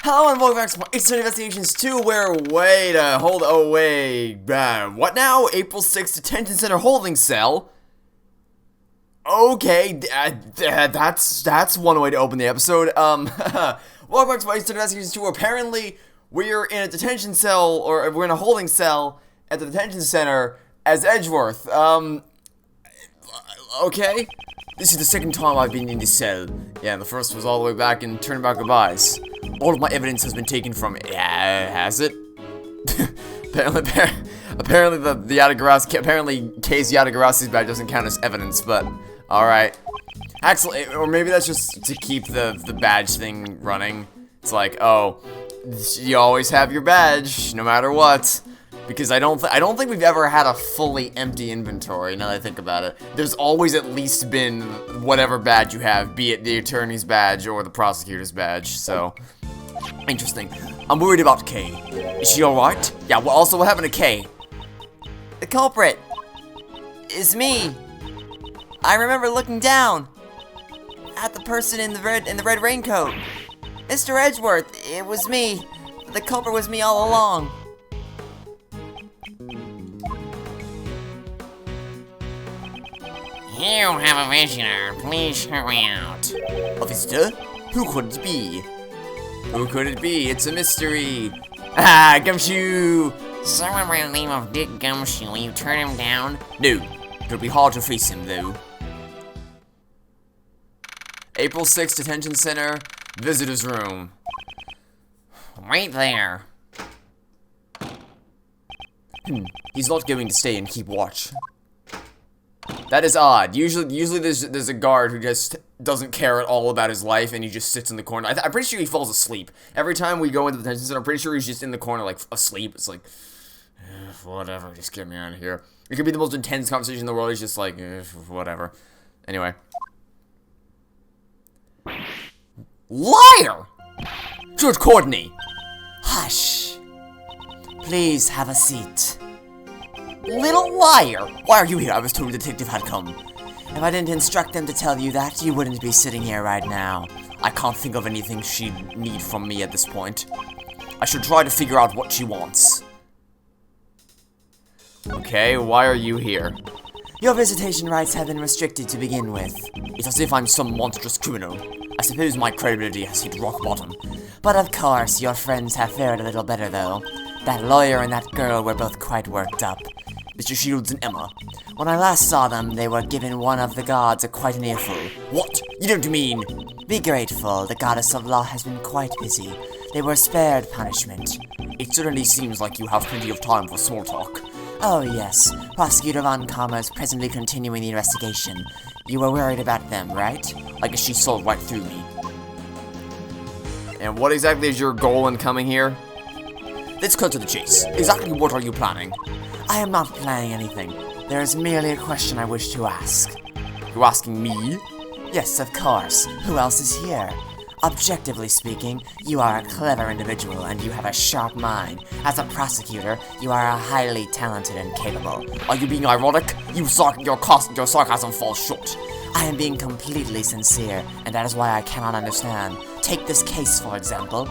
Hello and welcome back to It's Investigations 2, where, what now? April 6th Detention Center holding cell? Okay, that's one way to open the episode. Welcome back to It's Investigations 2, apparently we're in a detention cell, or we're in a holding cell at the detention center as Edgeworth. Okay. This is the second time I've been in this cell. Yeah, and the first was all the way back in Turnabout Goodbyes. All of my evidence has been taken from it. Yeah, has it? apparently the Yadagarasi, apparently Kei's Yadagarasi's badge doesn't count as evidence, but alright. Actually, or maybe that's just to keep the badge thing running. It's like, oh, you always have your badge, no matter what. Because I don't think we've ever had a fully empty inventory, now that I think about it. There's always at least been whatever badge you have, be it the attorney's badge or the prosecutor's badge, so... Interesting. I'm worried about Kei. Is she alright? Yeah, well, also, what happened to Kei? The culprit is me. I remember looking down at the person in the red raincoat. Mr. Edgeworth, it was me. The culprit was me all along. You have a visitor. Please show me out. A visitor? Who could it be? Who could it be? It's a mystery. Ah, Gumshoe! Someone by the name of Dick Gumshoe. Will you turn him down? No. It'll be hard to face him, though. April 6th Detention Center, Visitor's Room. Right there. He's not going to stay and keep watch. That is odd. Usually there's a guard who just doesn't care at all about his life and he just sits in the corner. I'm pretty sure he falls asleep. Every time we go into the detention center, I'm pretty sure he's just in the corner, like, asleep. It's like, whatever, just get me out of here. It could be the most intense conversation in the world. He's just like, whatever. Anyway. Liar! George Courtney! Hush. Please have a seat. Little liar! Why are you here? I was told the detective had come. If I didn't instruct them to tell you that, you wouldn't be sitting here right now. I can't think of anything she'd need from me at this point. I should try to figure out what she wants. Okay, why are you here? Your visitation rights have been restricted to begin with. It's as if I'm some monstrous criminal. I suppose my credibility has hit rock bottom. But of course, your friends have fared a little better, though. That lawyer and that girl were both quite worked up. Mr. Shields and Emma. When I last saw them, they were given one of the gods quite an earful. What? You don't mean... Be grateful, the goddess of law has been quite busy. They were spared punishment. It certainly seems like you have plenty of time for small talk. Oh yes, Prosecutor Von Kammer is presently continuing the investigation. You were worried about them, right? I guess she saw right through me. And what exactly is your goal in coming here? Let's cut to the chase. Exactly what are you planning? I am not planning anything. There is merely a question I wish to ask. You're asking me? Yes, of course. Who else is here? Objectively speaking, you are a clever individual and you have a sharp mind. As a prosecutor, you are a highly talented and capable. Are you being ironic? Your sarcasm falls short. I am being completely sincere, and that is why I cannot understand. Take this case, for example.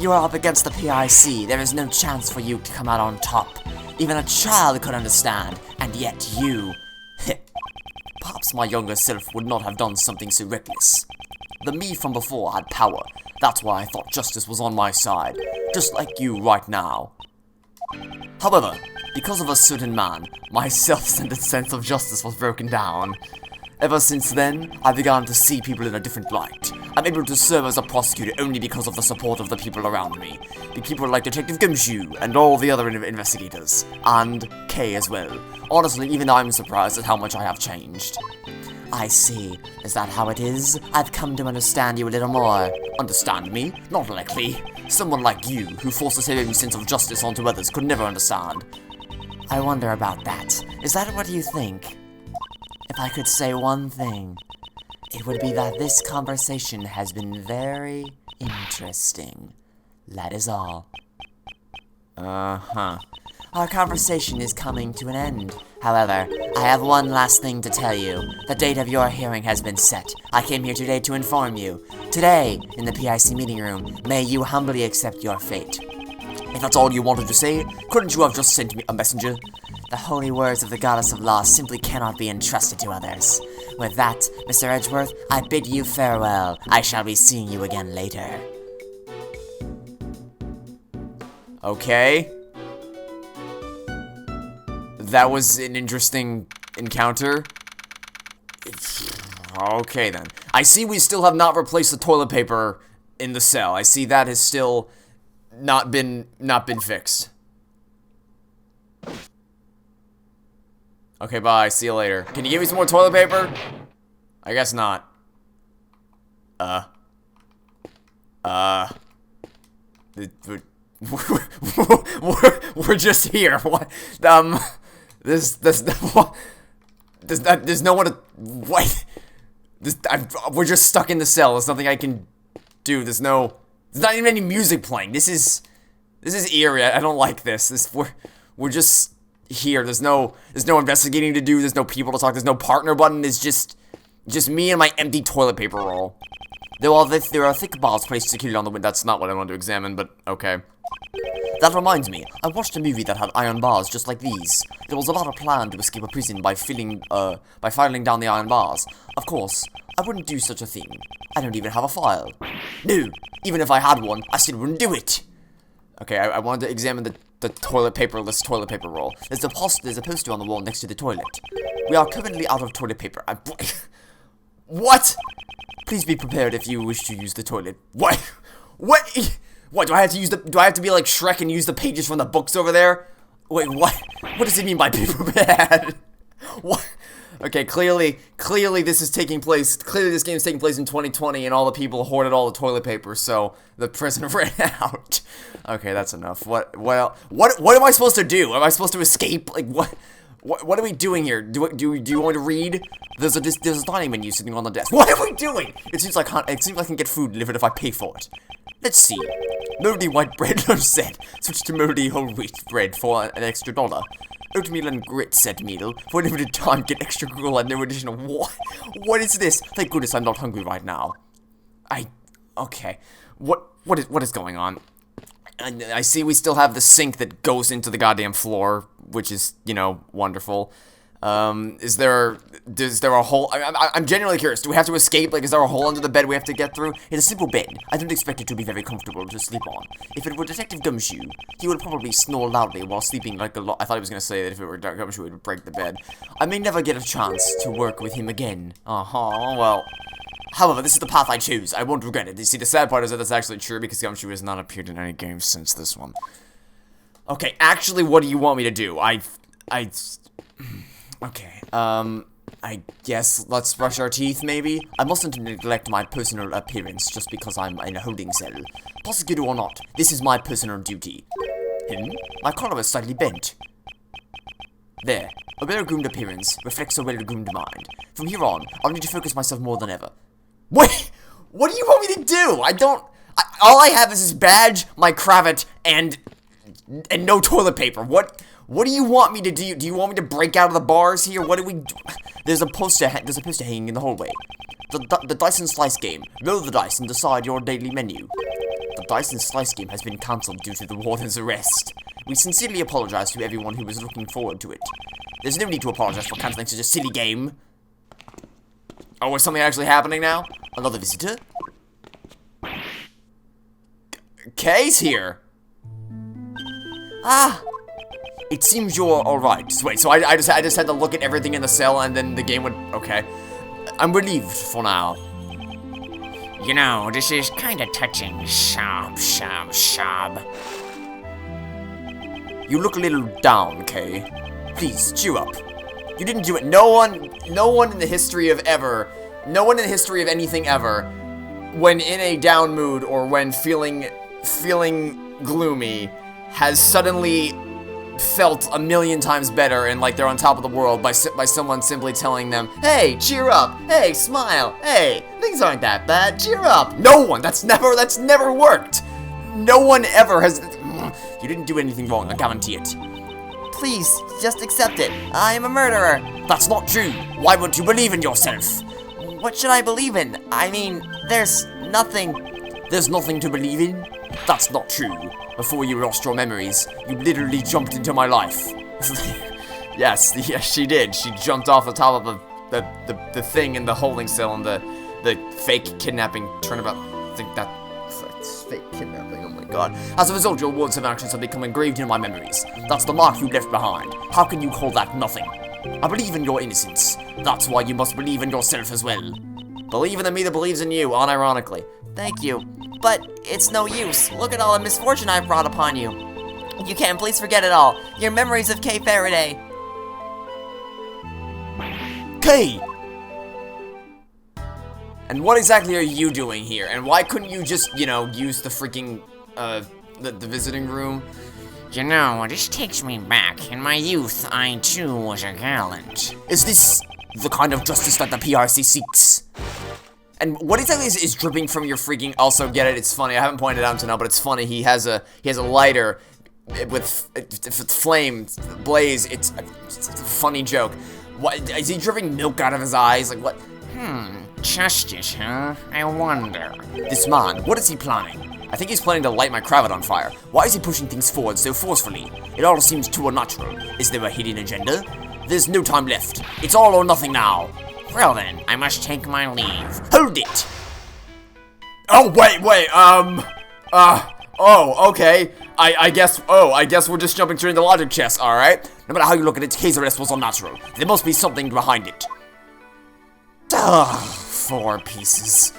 You are up against the PIC. There is no chance for you to come out on top. Even a child could understand, and yet you... Perhaps my younger self would not have done something so reckless. The me from before had power. That's why I thought justice was on my side. Just like you right now. However, because of a certain man, my self-centered sense of justice was broken down. Ever since then, I've begun to see people in a different light. I'm able to serve as a prosecutor only because of the support of the people around me. The people like Detective Gumshoe and all the other investigators. And Kei as well. Honestly, even I'm surprised at how much I have changed. I see. Is that how it is? I've come to understand you a little more. Understand me? Not likely. Someone like you, who forces his own sense of justice onto others, could never understand. I wonder about that. Is that what you think? If I could say one thing, it would be that this conversation has been very interesting. That is all. Uh-huh. our conversation is coming to an end. However, I have one last thing to tell you. The date of your hearing has been set. I came here today to inform you. Today, in the PIC meeting room, may you humbly accept your fate. If that's all you wanted to say, couldn't you have just sent me a messenger? The holy words of the goddess of law simply cannot be entrusted to others. With that, Mr. Edgeworth, I bid you farewell. I shall be seeing you again later. Okay. That was an interesting encounter. Okay then. I see we still have not replaced the toilet paper in the cell. I see that has still not been fixed. Okay, bye. See you later. Can you give me some more toilet paper? I guess not. We're just here. What? There's no one to, what? We're just stuck in the cell. There's nothing I can do. There's not even any music playing. This is eerie. I don't like this. We're just here. There's no investigating to do. There's no people to talk. There's no partner button. It's just me and my empty toilet paper roll. There are thick bars placed securely on the window. That's not what I wanted to examine, but okay. That reminds me, I watched a movie that had iron bars just like these. It was about a plan to escape a prison by filing down the iron bars. Of course, I wouldn't do such a thing. I don't even have a file. No, even if I had one, I still wouldn't do it. Okay, I wanted to examine the toilet paper roll. There's a poster on the wall next to the toilet. We are currently out of toilet paper. What? Please be prepared if you wish to use the toilet. What? What? What, do I have to be like Shrek and use the pages from the books over there? Wait, what? What does it mean by be prepared? What? Okay, clearly this is taking place, this game is taking place in 2020 and all the people hoarded all the toilet paper, so the prison ran out. Okay, that's enough. What am I supposed to do? Am I supposed to escape? Like, what are we doing here? Do you want to read? There's a dining menu sitting on the desk. What are we doing? It seems like I can get food delivered if I pay for it. Let's see. Moldy white bread lunch set. Switch to moldy whole wheat bread for an extra $1. Oatmeal and grit set meal. For a limited time, get extra gruel and no additional what? What is this? Thank goodness I'm not hungry right now. Okay. What is going on? I see we still have the sink that goes into the goddamn floor, which is, you know, wonderful. Is there a hole? I'm genuinely curious. Do we have to escape? Like, is there a hole under the bed we have to get through? It's a simple bed. I don't expect it to be very comfortable to sleep on. If it were Detective Gumshoe, he would probably snore loudly while sleeping like a lot. I thought he was going to say that if it were Gumshoe, it would break the bed. I may never get a chance to work with him again. Well. However, this is the path I choose. I won't regret it. You see, the sad part is that that's actually true because Gumshoe has not appeared in any games since this one. Okay, actually, what do you want me to do? Okay, I guess let's brush our teeth, maybe? I mustn't neglect my personal appearance just because I'm in a holding cell. Prosecutor or not, this is my personal duty. My collar is slightly bent. There, a well-groomed appearance reflects a well-groomed mind. From here on, I'll need to focus myself more than ever. Wait, what do you want me to do? All I have is this badge, my cravat, and no toilet paper. What do you want me to do? Do you want me to break out of the bars here? What do we do? There's a poster hanging in the hallway. The Dice and Slice game. Roll the dice and decide your daily menu. The Dice and Slice game has been cancelled due to the warden's arrest. We sincerely apologize to everyone who was looking forward to it. There's no need to apologize for cancelling such a silly game. Oh, is something actually happening now? Another visitor? Kay's here. It seems you're alright. Wait, so I just had to look at everything in the cell and then the game would... Okay. I'm relieved for now. You know, this is kinda touching. Sob. You look a little down, Kay. Please, cheer up. You didn't do it. No one in the history of anything ever, when in a down mood or when feeling gloomy, has suddenly felt a million times better and like they're on top of the world by someone simply telling them, hey, cheer up, hey, smile, hey, things aren't that bad, cheer up. No one, that's never worked. No one ever has. You didn't do anything wrong, I guarantee it. Please, just accept it. I am a murderer. That's not true. Why won't you believe in yourself? What should I believe in? I mean, there's nothing. There's nothing to believe in? That's not true. Before you lost your memories, you literally jumped into my life. Yes, she did. She jumped off the top of the thing in the holding cell and the fake kidnapping turnabout. I think that's fake kidnapping. Oh my god. As a result, your words and actions have become engraved in my memories. That's the mark you left behind. How can you call that nothing? I believe in your innocence. That's why you must believe in yourself as well. Believe in the me that believes in you, unironically. Thank you. But it's no use. Look at all the misfortune I've brought upon you. You can't please forget it all. Your memories of Kay Faraday. Kay! And what exactly are you doing here? And why couldn't you just, you know, use the freaking, the visiting room? You know, this takes me back. In my youth, I too was a gallant. Is this the kind of justice that the PRC seeks? And what exactly is dripping from your freaking? Also, get it? It's funny. I haven't pointed it out until now, but it's funny. He has a lighter with flame, blaze. It's a funny joke. What is he dripping milk out of his eyes? Like what? Justice, huh? I wonder. This man, what is he planning? I think he's planning to light my cravat on fire. Why is he pushing things forward so forcefully? It all seems too unnatural. Is there a hidden agenda? There's no time left. It's all or nothing now. Well then, I must take my leave. Hold it! Oh, wait, oh, okay. I guess we're just jumping straight into the logic chest, alright? No matter how you look at it, Kay's arrest was unnatural. There must be something behind it. 4 pieces.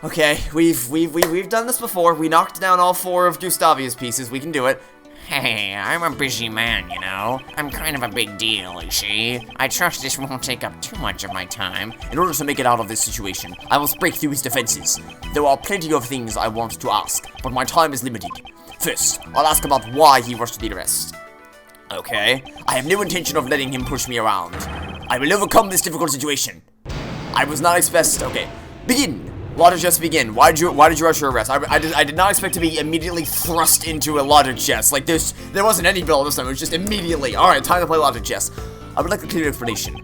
Okay, we've done this before. We knocked down all 4 of Gustavia's pieces. We can do it. Hey, I'm a busy man, you know. I'm kind of a big deal, you see. I trust this won't take up too much of my time. In order to make it out of this situation, I must break through his defenses. There are plenty of things I want to ask, but my time is limited. First, I'll ask about why he rushed to the arrest. Okay, I have no intention of letting him push me around. I will overcome this difficult situation. I was not expecting. Okay, begin. Logic chest begin. Why did you rush your arrest? I did not expect to be immediately thrust into a logic chest. Like this, there wasn't any build this time. It was just immediately. All right, time to play logic chest. I would like a clear explanation.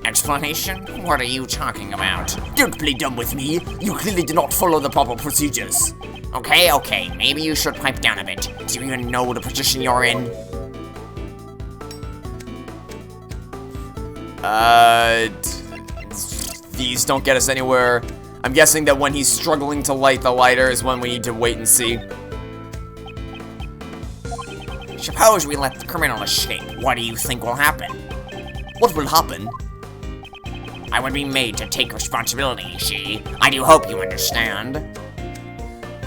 Explanation? What are you talking about? Don't play dumb with me. You clearly did not follow the proper procedures. Okay. Maybe you should pipe down a bit. Do you even know the position you're in? These don't get us anywhere. I'm guessing that when he's struggling to light the lighter is when we need to wait and see. Suppose we let the criminal escape. What do you think will happen? What will happen? I would be made to take responsibility, you see. I do hope you understand.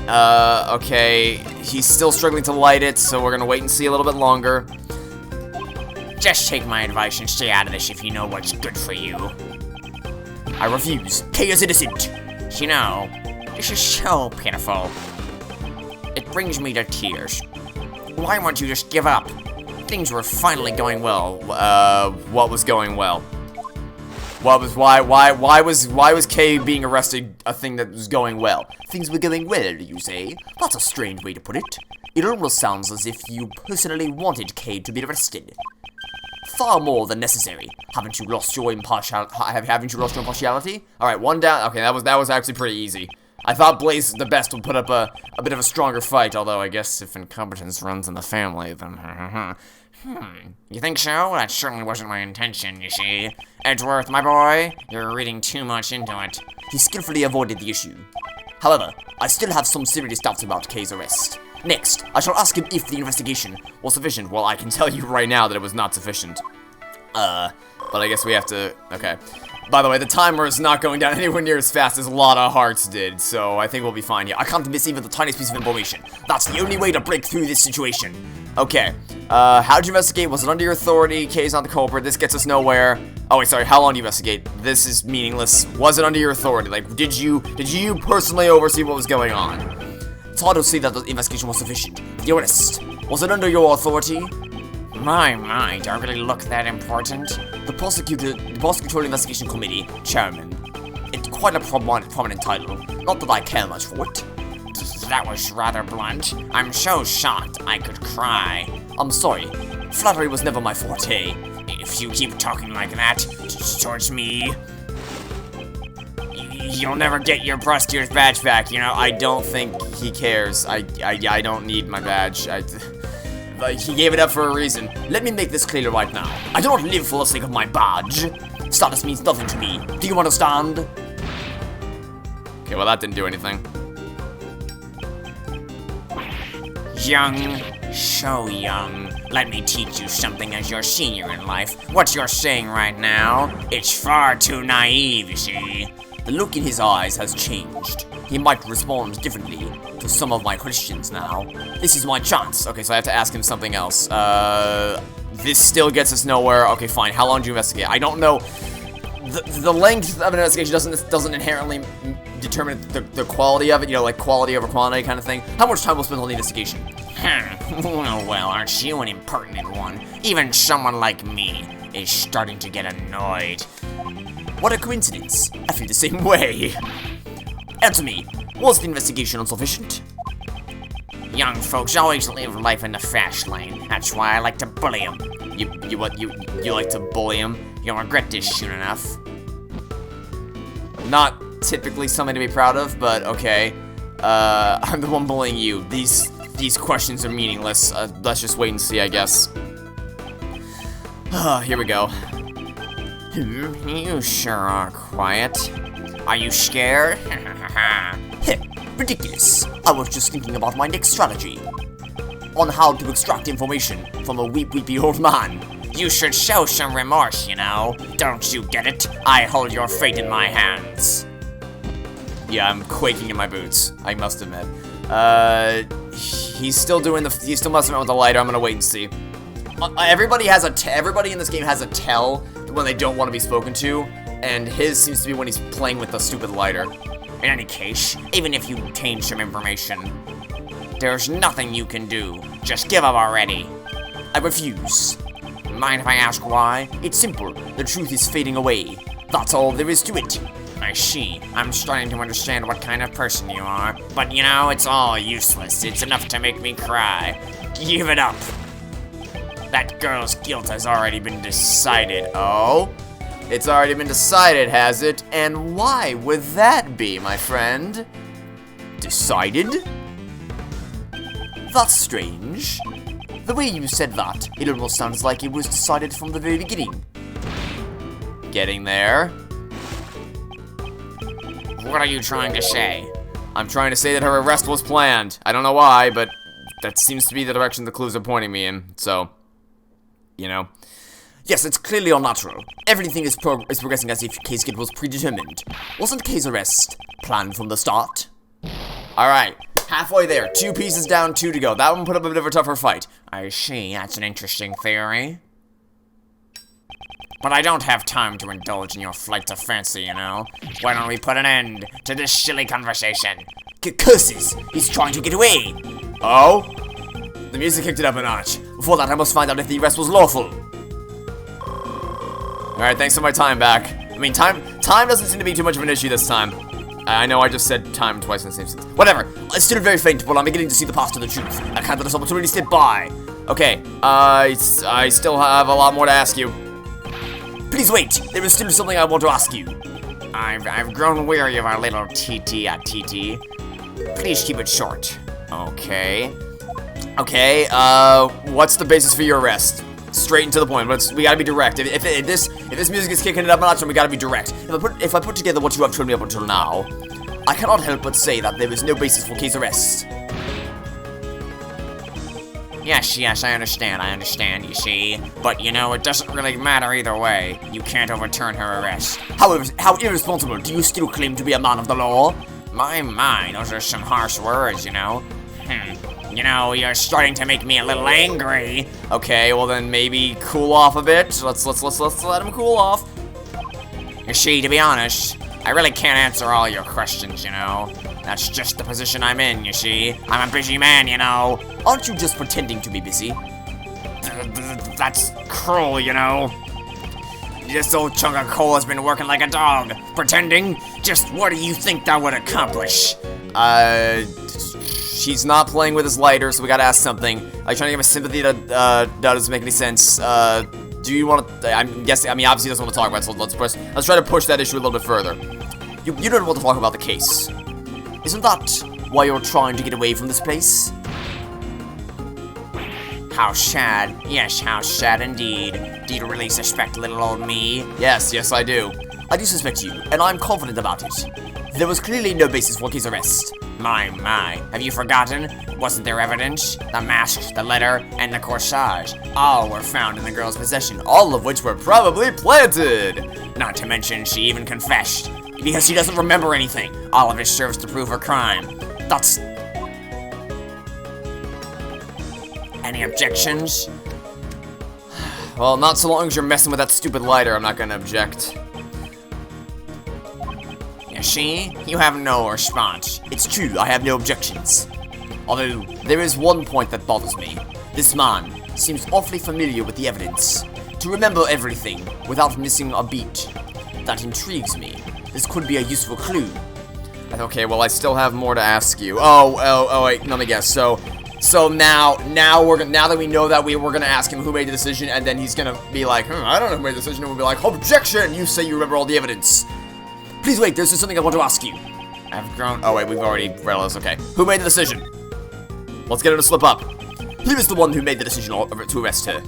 Okay. He's still struggling to light it, so we're gonna wait and see a little bit longer. Just take my advice and stay out of this if you know what's good for you. I refuse. Kay is innocent. You know, this is so pitiful. It brings me to tears. Why won't you just give up? Things were finally going well. What was going well? Why was Kay being arrested a thing that was going well? Things were going well, you say? That's a strange way to put it. It almost sounds as if you personally wanted Kay to be arrested. Far more than necessary. Haven't you lost your impartiality? All right, 1 down. Okay, that was actually pretty easy. I thought Blaise Debeste would put up a bit of a stronger fight, although I guess if incompetence runs in the family, then You think so? That certainly wasn't my intention, you see. Edgeworth, my boy, you're reading too much into it. He skillfully avoided the issue. However, I still have some serious doubts about Kay's arrest. Next, I shall ask him if the investigation was sufficient. Well, I can tell you right now that it was not sufficient. But I guess we have to... Okay. By the way, the timer is not going down anywhere near as fast as a lot of hearts did, so I think we'll be fine here. I can't miss even the tiniest piece of information. That's the only way to break through this situation. Okay. How'd you investigate? Was it under your authority? Kay's not the culprit. This gets us nowhere. Oh, wait, sorry. How long do you investigate? This is meaningless. Was it under your authority? Like, did you personally oversee what was going on? It's hard to see that the investigation was sufficient. The arrest. Was it under your authority? My, do I really look that important? The Prosecutor Investigation Committee Chairman. It's quite a prominent title. Not that I care much for it. That was rather blunt. I'm so shocked I could cry. I'm sorry. Flattery was never my forte. If you keep talking like that towards me, you'll never get your prosecutor's badge back. You know, I don't think he cares. I don't need my badge. He gave it up for a reason. Let me make this clear right now. I do not live for the sake of my badge. Status means nothing to me. Do you understand? Okay, well that didn't do anything. Young, so young. Let me teach you something as your senior in life. What you're saying right now, it's far too naive, you see. The look in his eyes has changed. He might respond differently to some of my questions now. This is my chance. Okay, so I have to ask him something else. This still gets us nowhere. Okay, fine. How long do you investigate? I don't know. The length of an investigation doesn't inherently determine the quality of it. You know, like quality over quantity kind of thing. How much time we'll spend on the investigation? Well, aren't you an impertinent one? Even someone like me is starting to get annoyed. What a coincidence. I feel the same way. Answer me. Was the investigation insufficient? Young folks always live life in the fast lane. That's why I like to bully them. You like to bully him? You'll regret this soon enough. Not typically something to be proud of, but okay. I'm the one bullying you. These questions are meaningless. Let's just wait and see, I guess. Here we go. You sure are quiet. Are you scared? Heh, ridiculous. I was just thinking about my next strategy. On how to extract information from a weepy old man. You should show some remorse, you know. Don't you get it? I hold your fate in my hands. Yeah, I'm quaking in my boots, I must admit. He's still messing around with the lighter. I'm gonna wait and see. Everybody in this game has a tell when they don't want to be spoken to, and his seems to be when he's playing with the stupid lighter. In any case, even if you obtain some information, there's nothing you can do. Just give up already. I refuse. Mind if I ask why? It's simple. The truth is fading away. That's all there is to it. I see. I'm starting to understand what kind of person you are. But you know, it's all useless. It's enough to make me cry. Give it up. That girl's guilt has already been decided. Oh? It's already been decided, has it? And why would that be, my friend? Decided? That's strange. The way you said that, it almost sounds like it was decided from the very beginning. Getting there. What are you trying to say? I'm trying to say that her arrest was planned. I don't know why, but that seems to be the direction the clues are pointing me in, so... You know. Yes, it's clearly unnatural. Everything is progressing as if K's kid was predetermined. Wasn't K's arrest planned from the start? Alright, halfway there. 2 pieces down, 2 to go. That one put up a bit of a tougher fight. I see, that's an interesting theory. But I don't have time to indulge in your flights of fancy, you know? Why don't we put an end to this silly conversation? Curses! He's trying to get away! Oh? The music kicked it up a notch. Before that, I must find out if the arrest was lawful. Alright, thanks for my time back. I mean, time doesn't seem to be too much of an issue this time. I know I just said time twice in the same sentence. Whatever. It's still very faint, but I'm beginning to see the path to the truth. I can't let this opportunity slip by. Okay, I still have a lot more to ask you. Please wait. There is still something I want to ask you. I've grown weary of our little TT at TT. Please keep it short. Okay. Okay, what's the basis for your arrest? Straight and to the point. We gotta be direct. If this music is kicking it up a notch, then we gotta be direct. If I put together what you have told me up until now, I cannot help but say that there is no basis for K's arrest. Yes, I understand, you see. But, you know, it doesn't really matter either way. You can't overturn her arrest. How irresponsible. Do you still claim to be a man of the law? My, those are some harsh words, you know. You know, you're starting to make me a little angry. Okay, well then maybe cool off a bit. Let's let him cool off. You see, to be honest, I really can't answer all your questions, you know. That's just the position I'm in, you see. I'm a busy man, you know. Aren't you just pretending to be busy? That's cruel, you know. This old chunk of coal has been working like a dog. Pretending? Just what do you think that would accomplish? He's not playing with his lighter, so we gotta ask something. Are you trying to give him sympathy that doesn't make any sense? Do you want to? I'm guessing. I mean, obviously, he doesn't want to talk about it. So let's try to push that issue a little bit further. You don't want to talk about the case. Isn't that why you're trying to get away from this place? How sad. Yes, how sad indeed. Do you really suspect little old me? Yes, I do. I do suspect you, and I'm confident about it. There was clearly no basis for his arrest. My, have you forgotten? Wasn't there evidence? The mask, the letter, and the corsage. All were found in the girl's possession. All of which were probably planted. Not to mention, she even confessed. Because she doesn't remember anything. All of it serves to prove her crime. That's... Any objections? Well, not so long as you're messing with that stupid lighter, I'm not gonna object. See? You have no response. It's true, I have no objections. Although, there is one point that bothers me. This man seems awfully familiar with the evidence. To remember everything without missing a beat. That intrigues me. This could be a useful clue. Okay, well, I still have more to ask you. Oh, wait, let me guess. So now that we know that, we're gonna ask him who made the decision, and then he's gonna be like, I don't know who made the decision, and we'll be like, objection! You say you remember all the evidence. Please wait, there's something I want to ask you. I've grown. Oh wait, we've already realized, okay. Who made the decision? Let's get him to slip up. He was the one who made the decision to arrest her.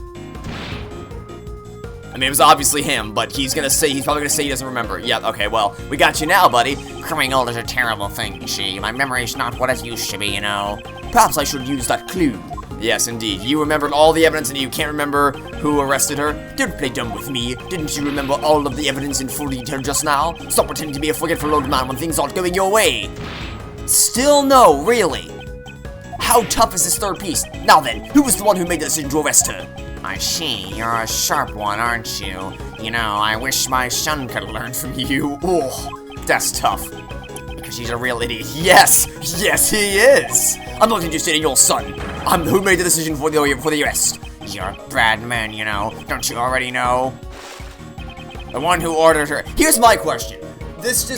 I mean, it was obviously him, but he's probably gonna say he doesn't remember. Yeah, okay, well, we got you now, buddy. Growing old is a terrible thing, you see. My memory's not what it used to be, you know. Perhaps I should use that clue. Yes, indeed. You remembered all the evidence and you can't remember who arrested her? Don't play dumb with me. Didn't you remember all of the evidence in full detail just now? Stop pretending to be a forgetful old man when things aren't going your way. Still no, really? How tough is this third piece? Now then, who was the one who made the decision to arrest her? I see. You're a sharp one, aren't you? You know, I wish my son could learn from you. Oh, that's tough. Because he's a real idiot. Yes, he is. I'm not interested in your son. Who made the decision for the arrest? You're a bad man, you know. Don't you already know? The one who ordered her. Here's my question. This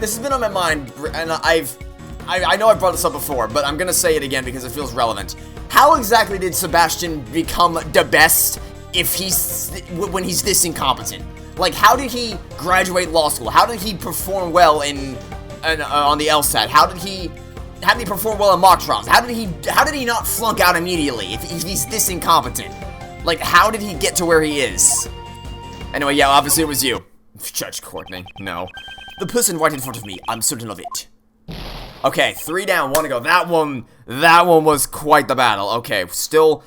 has been on my mind, and I know I've brought this up before, but I'm gonna say it again because it feels relevant. How exactly did Sebastian become Debeste when he's this incompetent? Like, how did he graduate law school? How did he perform well on the LSAT? How did he perform well in mock trials? How did he not flunk out immediately if he's this incompetent? Like, how did he get to where he is? Anyway, yeah, obviously it was you. Judge Courtney, no. The person right in front of me, I'm certain of it. Okay, 3 down, 1 to go. That one was quite the battle. Okay, still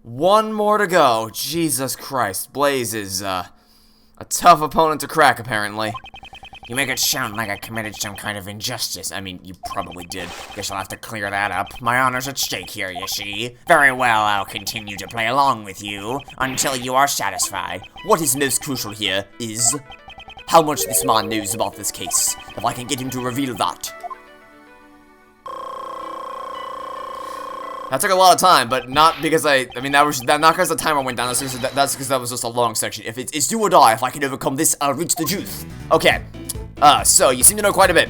1 more to go. Jesus Christ, Blaise is, a tough opponent to crack, apparently. You make it sound like I committed some kind of injustice. I mean, you probably did. Guess I'll have to clear that up. My honor's at stake here, you see. Very well, I'll continue to play along with you until you are satisfied. What is most crucial here is how much this man knows about this case. If I can get him to reveal that. That took a lot of time, but not because not because the timer went down. That's because that was just a long section. If it's do or die, if I can overcome this, I'll reach the truth. Okay. So you seem to know quite a bit.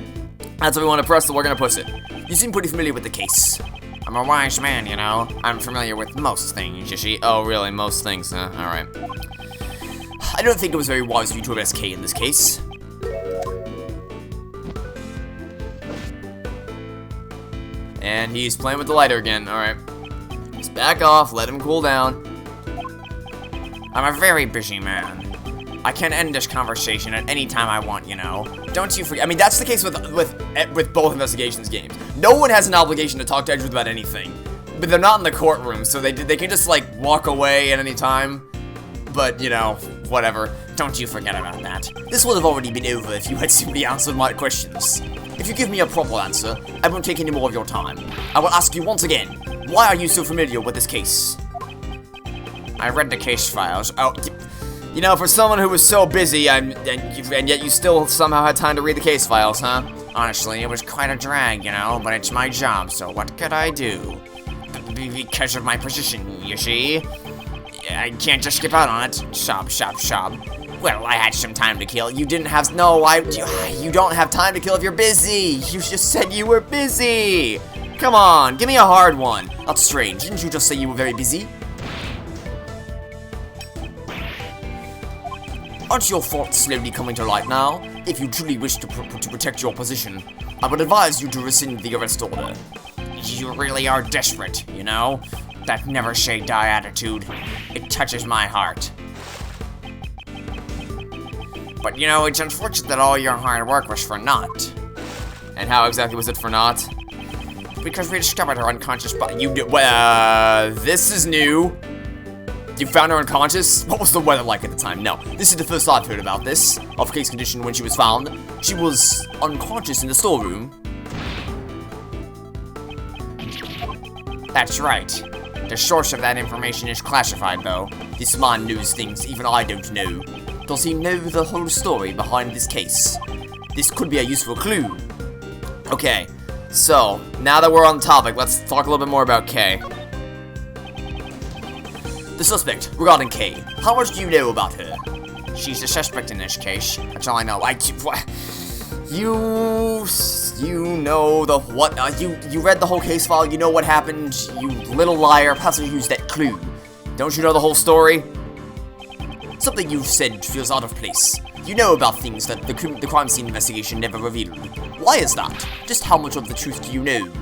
That's what we want to press, so we're gonna push it. You seem pretty familiar with the case. I'm a wise man, you know. I'm familiar with most things, you see. Oh, really? Most things, huh? Alright. I don't think it was very wise of you to arrest Kay in this case. And he's playing with the lighter again. Alright. Just back off, let him cool down. I'm a very busy man. I can end this conversation at any time I want, you know. Don't you forget. I mean, that's the case with both investigations games. No one has an obligation to talk to Edgeworth about anything. But they're not in the courtroom, so they can just, like, walk away at any time. But, you know, whatever. Don't you forget about that. This would have already been over if you had simply answered my questions. If you give me a proper answer, I won't take any more of your time. I will ask you once again, why are you so familiar with this case? I read the case files. Oh, you know, for someone who was so busy, and yet you still somehow had time to read the case files, huh? Honestly, it was quite a drag, you know, but it's my job, so what could I do? Because of my position, you see? I can't just skip out on it. Sob. Well, I had some time to kill. You didn't have, you don't have time to kill if you're busy. You just said you were busy. Come on, give me a hard one. That's strange. Didn't you just say you were very busy? Aren't your thoughts slowly coming to light now? If you truly wish to protect your position, I would advise you to rescind the arrest order. You really are desperate, you know? That never shade die attitude. It touches my heart. But you know, it's unfortunate that all your hard work was for naught. And how exactly was it for naught? Because we discovered her unconscious body. This is new. You found her unconscious? What was the weather like at the time? No, this is the first I've heard about this. Of case condition when she was found. She was unconscious in the storeroom. That's right. The source of that information is classified, though. This man knows things even I don't know. Does he know the whole story behind this case? This could be a useful clue. Okay, so, now that we're on topic, let's talk a little bit more about Kay. The suspect, regarding Kay. How much do you know about her? She's the suspect in this case. That's all I know. You know the what? You read the whole case file, you know what happened, you little liar, perhaps you used that clue. Don't you know the whole story? Something you've said feels out of place. You know about things that the crime scene investigation never revealed. Why is that? Just how much of the truth do you know?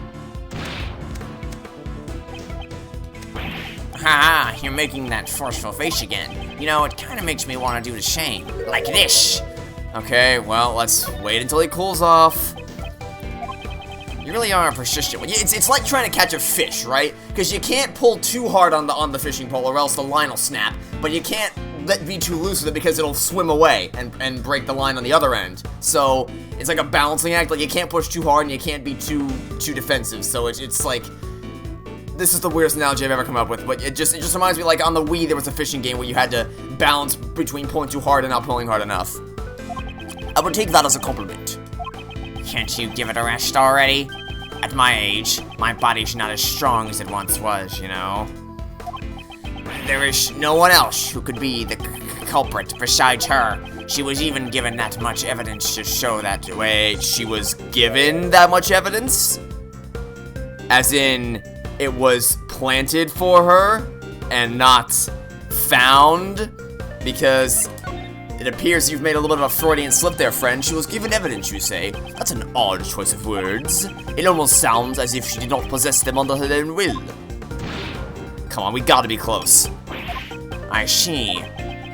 Haha, you're making that forceful face again. You know, it kind of makes me want to do the same. Like this! Okay, well, let's wait until he cools off. You really are a persistent one. It's like trying to catch a fish, right? Because you can't pull too hard on the fishing pole or else the line will snap. But you can't be too loose with it because it'll swim away and break the line on the other end. So it's like a balancing act. Like you can't push too hard and you can't be too defensive. So it's like, this is the weirdest analogy I've ever come up with. But it just reminds me, like on the Wii there was a fishing game where you had to balance between pulling too hard and not pulling hard enough. I would take that as a compliment. Can't you give it a rest already? At my age, my body's not as strong as it once was, you know? There is no one else who could be the culprit besides her. She was even given that much evidence to show that. Wait, she was given that much evidence? As in, it was planted for her and not found? Because it appears you've made a little bit of a Freudian slip there, friend. She was given evidence, you say. That's an odd choice of words. It almost sounds as if she did not possess them under her own will. Come on, we gotta be close. I see.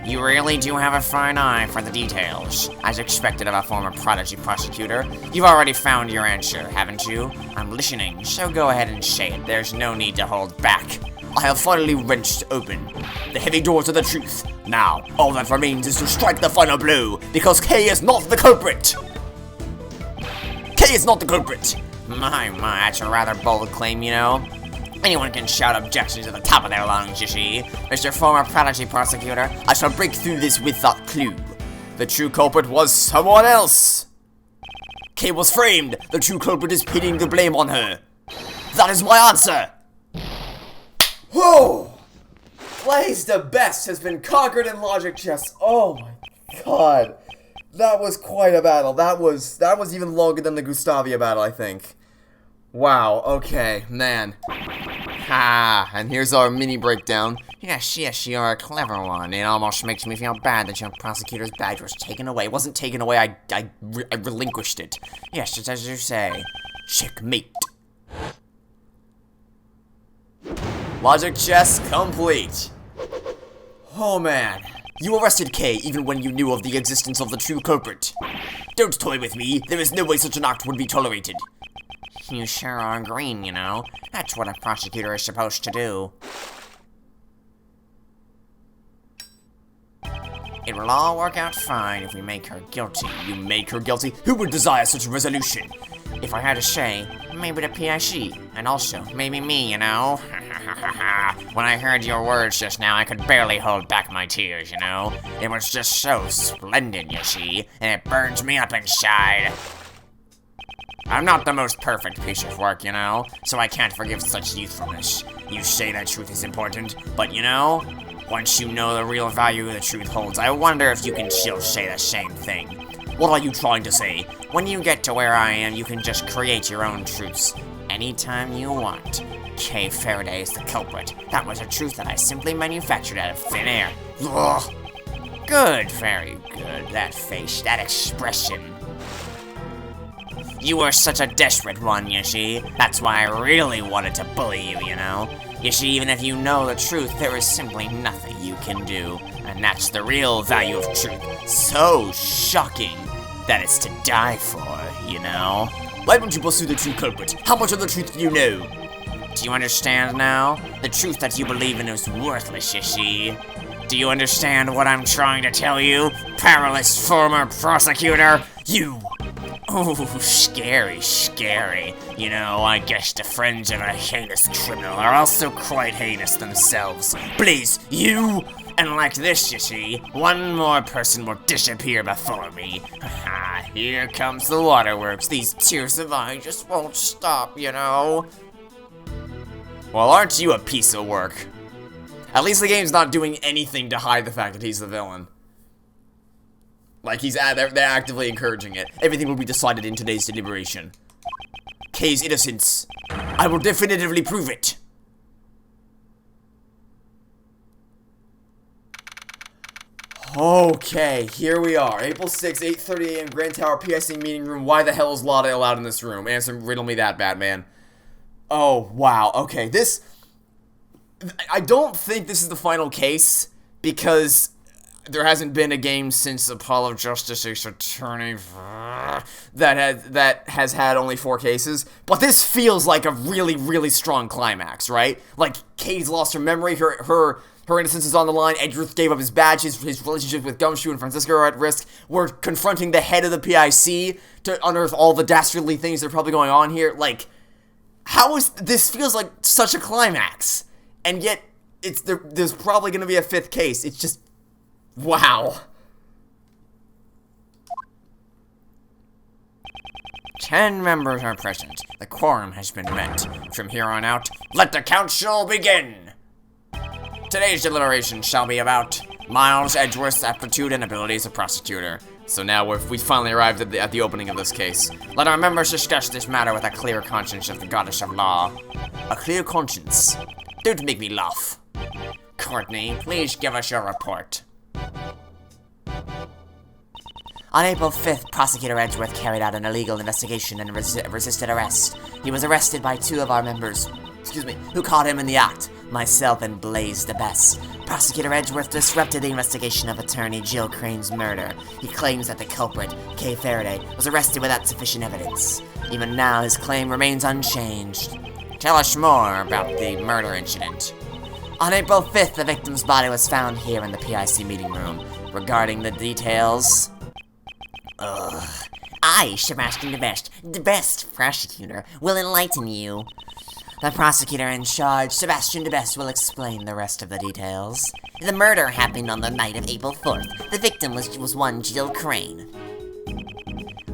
You really do have a fine eye for the details. As expected of a former prodigy prosecutor. You've already found your answer, haven't you? I'm listening, so go ahead and say it. There's no need to hold back. I have finally wrenched open the heavy door to the truth. Now, all that remains is to strike the final blow, because Kay is not the culprit! Kay is not the culprit! My, that's a rather bold claim, you know? Anyone can shout objections at the top of their lungs, you see. Mr. Former Prodigy Prosecutor, I shall break through this with that clue. The true culprit was someone else! Kay was framed! The true culprit is pinning the blame on her! That is my answer! Whoa! Blaise Debeste has been conquered in logic chess. Oh my god. That was quite a battle. That was even longer than the Gustavia battle, I think. Wow, okay, man. Ha, and here's our mini breakdown. Yes, you're a clever one. It almost makes me feel bad that your prosecutor's badge was taken away. It wasn't taken away, I relinquished it. Yes, just as you say. Checkmate. Logic chess complete. Oh man. You arrested Kay even when you knew of the existence of the true culprit. Don't toy with me. There is no way such an act would be tolerated. You sure are green, you know. That's what a prosecutor is supposed to do. It will all work out fine if we make her guilty. You make her guilty? Who would desire such a resolution? If I had to say, maybe the PIC, and also, maybe me, you know? When I heard your words just now, I could barely hold back my tears, you know? It was just so splendid, you see, and it burns me up inside. I'm not the most perfect piece of work, you know, so I can't forgive such youthfulness. You say that truth is important, but you know, once you know the real value the truth holds, I wonder if you can still say the same thing. What are you trying to say? When you get to where I am, you can just create your own truths. anytime you want. Kay Faraday is the culprit. That was a truth that I simply manufactured out of thin air. Ugh. Good, very good. That face, that expression. You were such a desperate one, you see. That's why I really wanted to bully you, you know. You see, even if you know the truth, there is simply nothing you can do. And that's the real value of truth. So shocking that it's to die for, you know. Why don't you pursue the true culprit? How much of the truth do you know? Do you understand now? The truth that you believe in is worthless, you see. Do you understand what I'm trying to tell you, perilous former prosecutor? You! Oh, scary, scary. You know, I guess the friends of a heinous criminal are also quite heinous themselves. Blaise, you! And like this, you see, one more person will disappear before me. Here comes the waterworks. These tears of mine just won't stop, you know. Well, aren't you a piece of work? At least the game's not doing anything to hide the fact that he's the villain. Like, they're actively encouraging it. Everything will be decided in today's deliberation. Kay's innocence. I will definitively prove it. Okay, here we are. April 6th, 8:30 a.m. Grand Tower PIC meeting room. Why the hell is Lada allowed in this room? Answer, riddle me that, Batman. Oh, wow. Okay, I don't think this is the final case, because there hasn't been a game since Apollo Justice Ace Attorney that has had only 4 cases. But this feels like a really, really strong climax, right? Like, Kay's lost her memory, her innocence is on the line, Edgeworth gave up his badge, his relationship with Gumshoe and Francisco are at risk. We're confronting the head of the PIC to unearth all the dastardly things that are probably going on here. Like, this feels like such a climax. And yet, there's probably going to be a 5th case. It's just, wow. 10 members are present. The quorum has been met. From here on out, let the council begin. Today's deliberation shall be about Miles Edgeworth's aptitude and ability as a prosecutor. So now we finally arrived at the opening of this case. Let our members discuss this matter with a clear conscience of the goddess of law. A clear conscience? Don't make me laugh. Courtney, please give us your report. On April 5th, Prosecutor Edgeworth carried out an illegal investigation and resisted arrest. He was arrested by 2 of our members, who caught him in the act, myself and Blaise Debeste. Prosecutor Edgeworth disrupted the investigation of attorney Jill Crane's murder. He claims that the culprit, Kay Faraday, was arrested without sufficient evidence. Even now, his claim remains unchanged. Tell us more about the murder incident. On April 5th, the victim's body was found here in the PIC meeting room. Regarding the details... I, Sebastian Debeste, the best prosecutor, will enlighten you. The prosecutor in charge, Sebastian Debeste, will explain the rest of the details. The murder happened on the night of April 4th. The victim was one Jill Crane.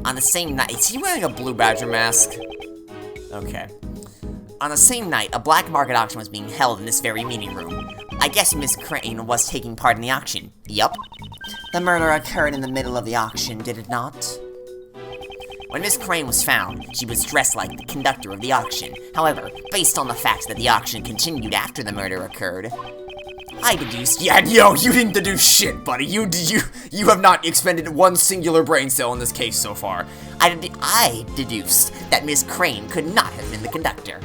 On the same night... Is he wearing a Blue Badger mask? Okay. On the same night, a black market auction was being held in this very meeting room. I guess Miss Crane was taking part in the auction. Yup. The murder occurred in the middle of the auction, did it not? When Miss Crane was found, she was dressed like the conductor of the auction. However, based on the fact that the auction continued after the murder occurred, I deduced... Yeah, yo, you didn't deduce shit, buddy. You have not expended one singular brain cell in this case so far. I deduced that Miss Crane could not have been the conductor.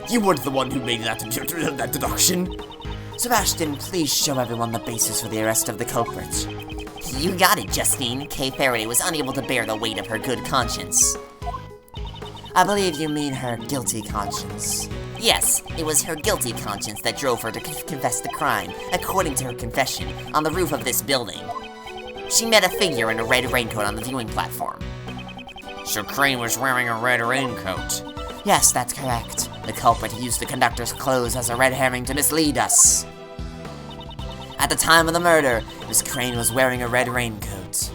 You weren't the one who made that deduction. Sebastian, please show everyone the basis for the arrest of the culprit. You got it, Justine. Kay Faraday was unable to bear the weight of her good conscience. I believe you mean her guilty conscience. Yes, it was her guilty conscience that drove her to confess the crime. According to her confession, on the roof of this building, she met a figure in a red raincoat on the viewing platform. So Crane was wearing a red raincoat? Yes, that's correct. The culprit used the conductor's clothes as a red herring to mislead us. At the time of the murder, Miss Crane was wearing a red raincoat.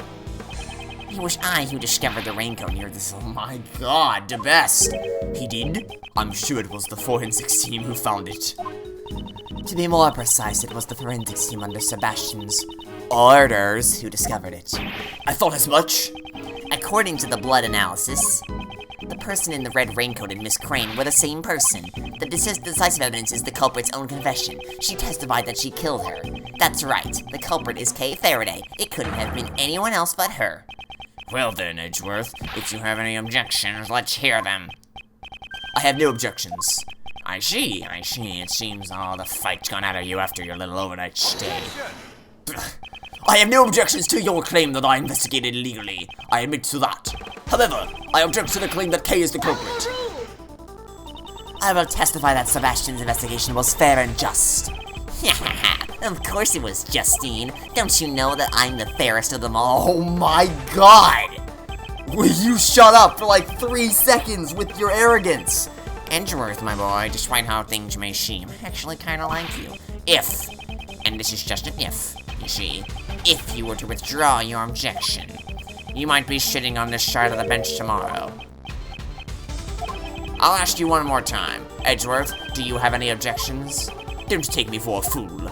It was I who discovered the raincoat near this. Oh my god, Debeste. He did? I'm sure it was the forensics team who found it. To be more precise, it was the forensics team under Sebastian's orders who discovered it. I thought as much. According to the blood analysis, The person in the red raincoat and Miss Crane were the same person. The decisive evidence is the culprit's own confession. She testified that she killed her. That's right. The culprit is Kay Faraday. It couldn't have been anyone else but her. Well then, Edgeworth, if you have any objections, let's hear them. I have no objections. I see. It seems all the fight's gone out of you after your little overnight stay. I have no objections to your claim that I investigated illegally. I admit to that. However, I object to the claim that Kay is the culprit. I will testify that Sebastian's investigation was fair and just. Of course it was, Justine. Don't you know that I'm the fairest of them all? Oh my god! Will you shut up for like 3 seconds with your arrogance? Edgeworth, my boy, despite how things may seem, I actually kinda like you. If, and this is just an if, you see, if you were to withdraw your objection, you might be sitting on this side of the bench tomorrow. I'll ask you one more time. Edgeworth, do you have any objections? Don't take me for a fool.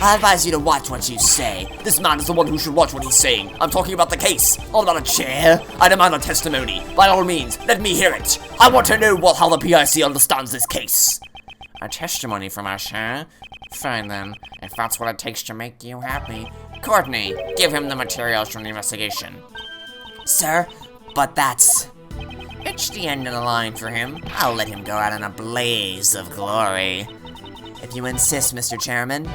I advise you to watch what you say. This man is the one who should watch what he's saying. I'm talking about the case, not about a chair. I demand a testimony. By all means, let me hear it. I want to know how the PIC understands this case. A testimony from us, huh? Fine then, if that's what it takes to make you happy. Courtney, give him the materials from the investigation. Sir, but that's... It's the end of the line for him. I'll let him go out in a blaze of glory. If you insist, Mr. Chairman.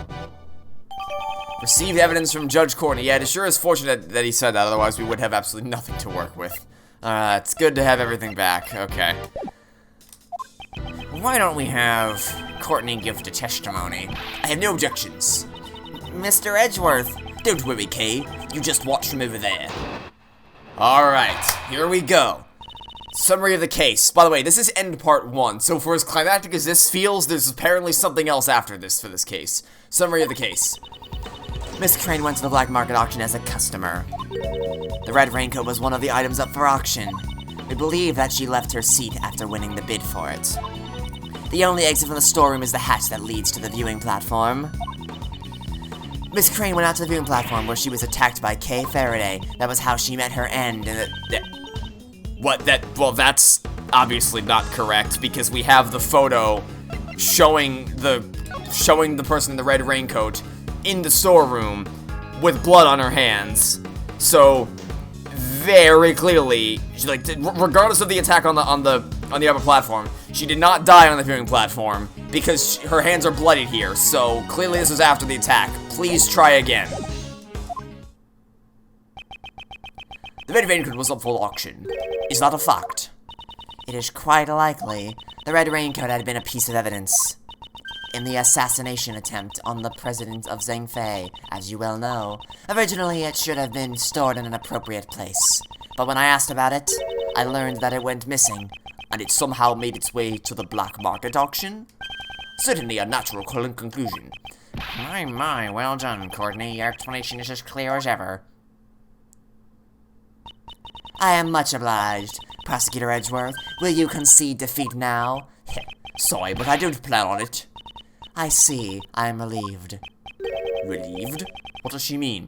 Received evidence from Judge Courtney. Yeah, it sure is fortunate that he said that, otherwise we would have absolutely nothing to work with. It's good to have everything back. Okay. Why don't we have Courtney give the testimony? I have no objections. Mr. Edgeworth. Don't worry, Kay. You just watch from over there. Alright, here we go. Summary of the case. By the way, this is end part 1, so for as climactic as this feels, there's apparently something else after this for this case. Summary of the case. Miss Crane went to the black market auction as a customer. The red raincoat was one of the items up for auction. We believe that she left her seat after winning the bid for it. The only exit from the storeroom is the hatch that leads to the viewing platform. Miss Crane went out to the viewing platform where she was attacked by Kay Faraday. That was how she met her end, and well, that's obviously not correct, because we have the photo showing the person in the red raincoat in the storeroom with blood on her hands. So very clearly, like, regardless of the attack on the upper platform, she did not die on the viewing platform because her hands are bloodied here. So clearly this was after the attack. Please try again. The red raincoat was up for auction. Is that a fact? It is quite likely. The red raincoat had been a piece of evidence in the assassination attempt on the president of Zhengfei, as you well know. Originally, it should have been stored in an appropriate place. But when I asked about it, I learned that it went missing. And it somehow made its way to the black market auction? Certainly a natural conclusion. My, well done, Courtney. Your explanation is as clear as ever. I am much obliged. Prosecutor Edgeworth, will you concede defeat now? Sorry, but I don't plan on it. I see. I am relieved. Relieved? What does she mean?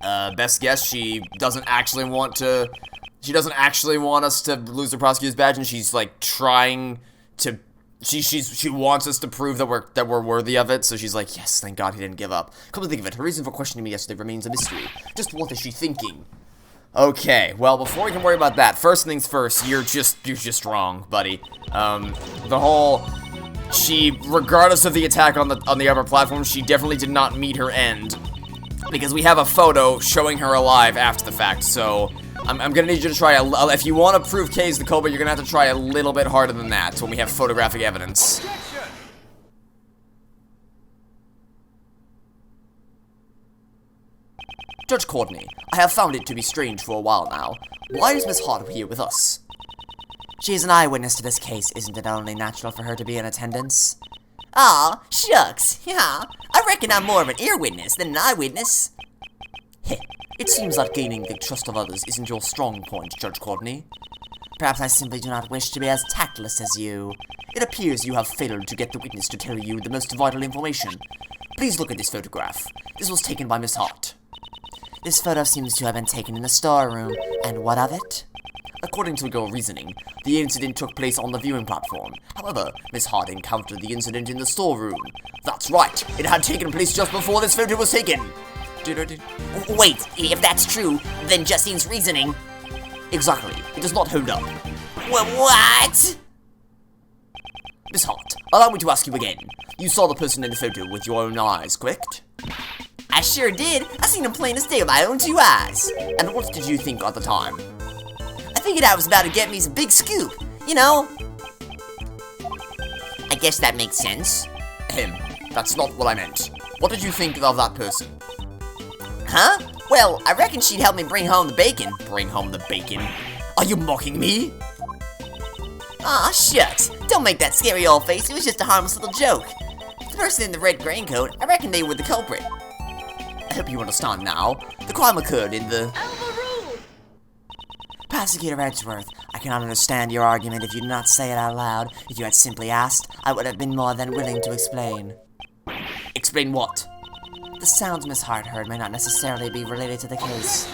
Best guess, she doesn't actually want us to lose the prosecutor's badge, and she's like trying to. She wants us to prove that we're worthy of it. So she's like, yes, thank God he didn't give up. Come to think of it, her reason for questioning me yesterday remains a mystery. Just what is she thinking? Okay, well, before we can worry about that, first things first, you're just wrong, buddy. Regardless of the attack on the upper platform, she definitely did not meet her end, because we have a photo showing her alive after the fact. So I'm gonna need you to try if you want to prove Kay's the culprit, you're gonna have to try a little bit harder than that when we have photographic evidence. Judge Courtney, I have found it to be strange for a while now. Why is Miss Hart here with us? She is an eyewitness to this case. Isn't it only natural for her to be in attendance? Aw, shucks. Yeah, I reckon I'm more of an ear witness than an eyewitness. Heh, it seems that gaining the trust of others isn't your strong point, Judge Courtney. Perhaps I simply do not wish to be as tactless as you. It appears you have failed to get the witness to tell you the most vital information. Please look at this photograph. This was taken by Miss Hart. This photo seems to have been taken in the storeroom. And what of it? According to your reasoning, the incident took place on the viewing platform. However, Miss Hart encountered the incident in the storeroom. That's right, it had taken place just before this photo was taken. Wait, if that's true, then Justine's reasoning... Exactly, it does not hold up. What? Miss Hart, allow me to ask you again. You saw the person in the photo with your own eyes, correct? I sure did. I seen him plain as day with my own 2 eyes. And what did you think at the time? I figured I was about to get me some big scoop, you know? I guess that makes sense. That's not what I meant. What did you think of that person? Huh? Well, I reckon she'd help me bring home the bacon. Bring home the bacon? Are you mocking me? Aw, shucks. Don't make that scary old face. It was just a harmless little joke. The person in the red raincoat, I reckon they were the culprit. I hope you understand now. The crime occurred in the... Prosecutor Edgeworth, I cannot understand your argument if you did not say it out loud. If you had simply asked, I would have been more than willing to explain. Explain what? The sounds Miss Hart heard may not necessarily be related to the case.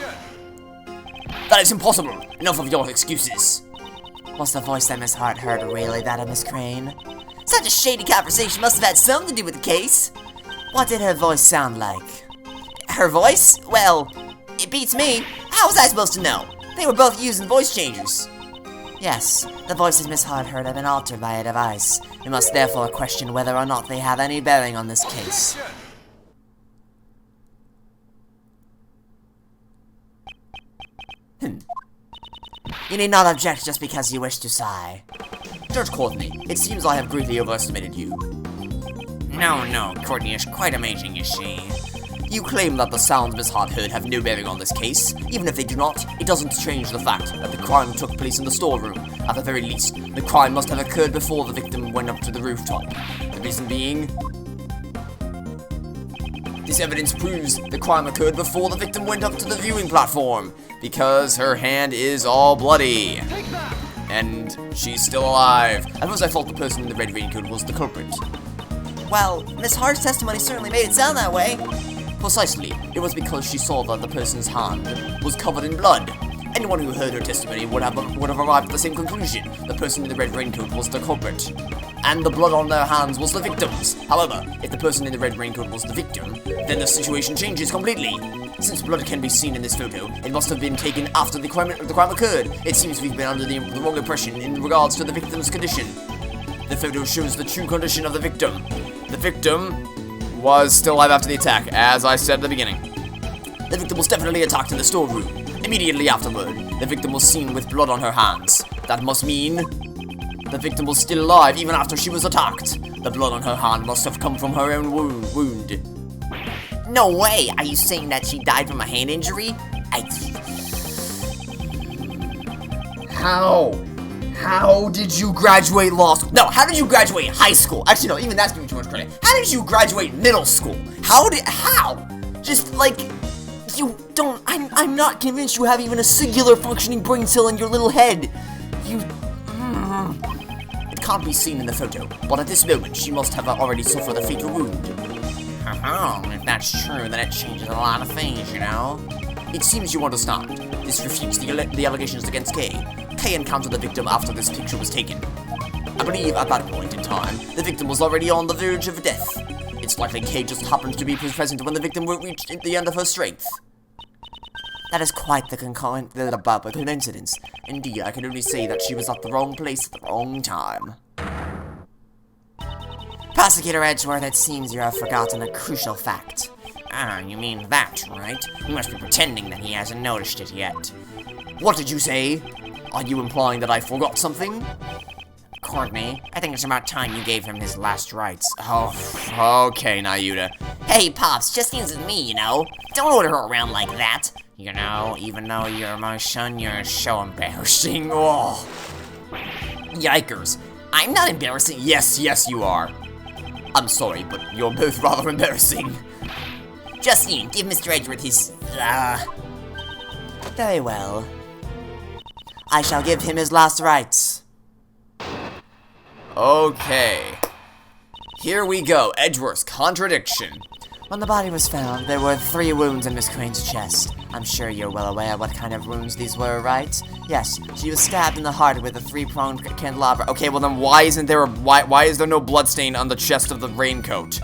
That is impossible! Enough of your excuses! Was the voice that Miss Hart heard really that of Miss Crane? Such a shady conversation must have had something to do with the case. What did her voice sound like? Her voice? Well, it beats me. How was I supposed to know? They were both using voice changers. Yes, the voices Miss Hart heard have been altered by a device. We must therefore question whether or not they have any bearing on this case. You need not object just because you wish to sigh. Judge Courtney, it seems I have greatly overestimated you. No, Courtney is quite amazing, is she? You claim that the sounds Miss Hart heard have no bearing on this case. Even if they do not, it doesn't change the fact that the crime took place in the storeroom. At the very least, the crime must have occurred before the victim went up to the rooftop. The reason being... This evidence proves the crime occurred before the victim went up to the viewing platform, because her hand is all bloody. And she's still alive. At first I thought the person in the red raincoat was the culprit. Well, Miss Hart's testimony certainly made it sound that way. Precisely, it was because she saw that the person's hand was covered in blood. Anyone who heard her testimony would have arrived at the same conclusion. The person in the red raincoat was the culprit. And the blood on their hands was the victim's. However, if the person in the red raincoat was the victim, then the situation changes completely. Since blood can be seen in this photo, it must have been taken after the crime occurred. It seems we've been under the wrong impression in regards to the victim's condition. The photo shows the true condition of the victim. The victim was still alive after the attack, as I said at the beginning. The victim was definitely attacked in the storeroom. Immediately afterward, the victim was seen with blood on her hands. That must mean the victim was still alive even after she was attacked. The blood on her hand must have come from her own wound. No way! Are you saying that she died from a hand injury? How did you graduate law school? No, how did you graduate high school? Actually, no, even that's giving too much credit. How did you graduate middle school? How? Just like, you don't, I'm not convinced you have even a singular functioning brain cell in your little head. It can't be seen in the photo, but at this moment, she must have already suffered a fatal wound. If that's true, then it changes a lot of things, you know? It seems you understand. This refutes the allegations against Kay. Kay encountered the victim after this picture was taken. I believe at that point in time, the victim was already on the verge of death. It's likely Kay just happened to be present when the victim reached the end of her strength. That is quite the coincidence. Indeed, I can only say that she was at the wrong place at the wrong time. Prosecutor Edgeworth, it seems you have forgotten a crucial fact. Ah, you mean that, right? He must be pretending that he hasn't noticed it yet. What did you say? Are you implying that I forgot something? Courtney, I think it's about time you gave him his last rites. Oh, okay, Nayuta. Hey, Pops, Justine's with me, you know? Don't order her around like that. You know, even though you're my son, you're so embarrassing. Oh. Yikers. I'm not embarrassing. Yes, you are. I'm sorry, but you're both rather embarrassing. Justine, give Mr. Edgeworth his, Very well. I shall give him his last rites. Okay. Here we go, Edgeworth's contradiction. When the body was found, there were 3 wounds in Miss Crane's chest. I'm sure you're well aware what kind of wounds these were, right? Yes, she was stabbed in the heart with a 3-pronged candelabra. Okay, well then why isn't there why is there no bloodstain on the chest of the raincoat?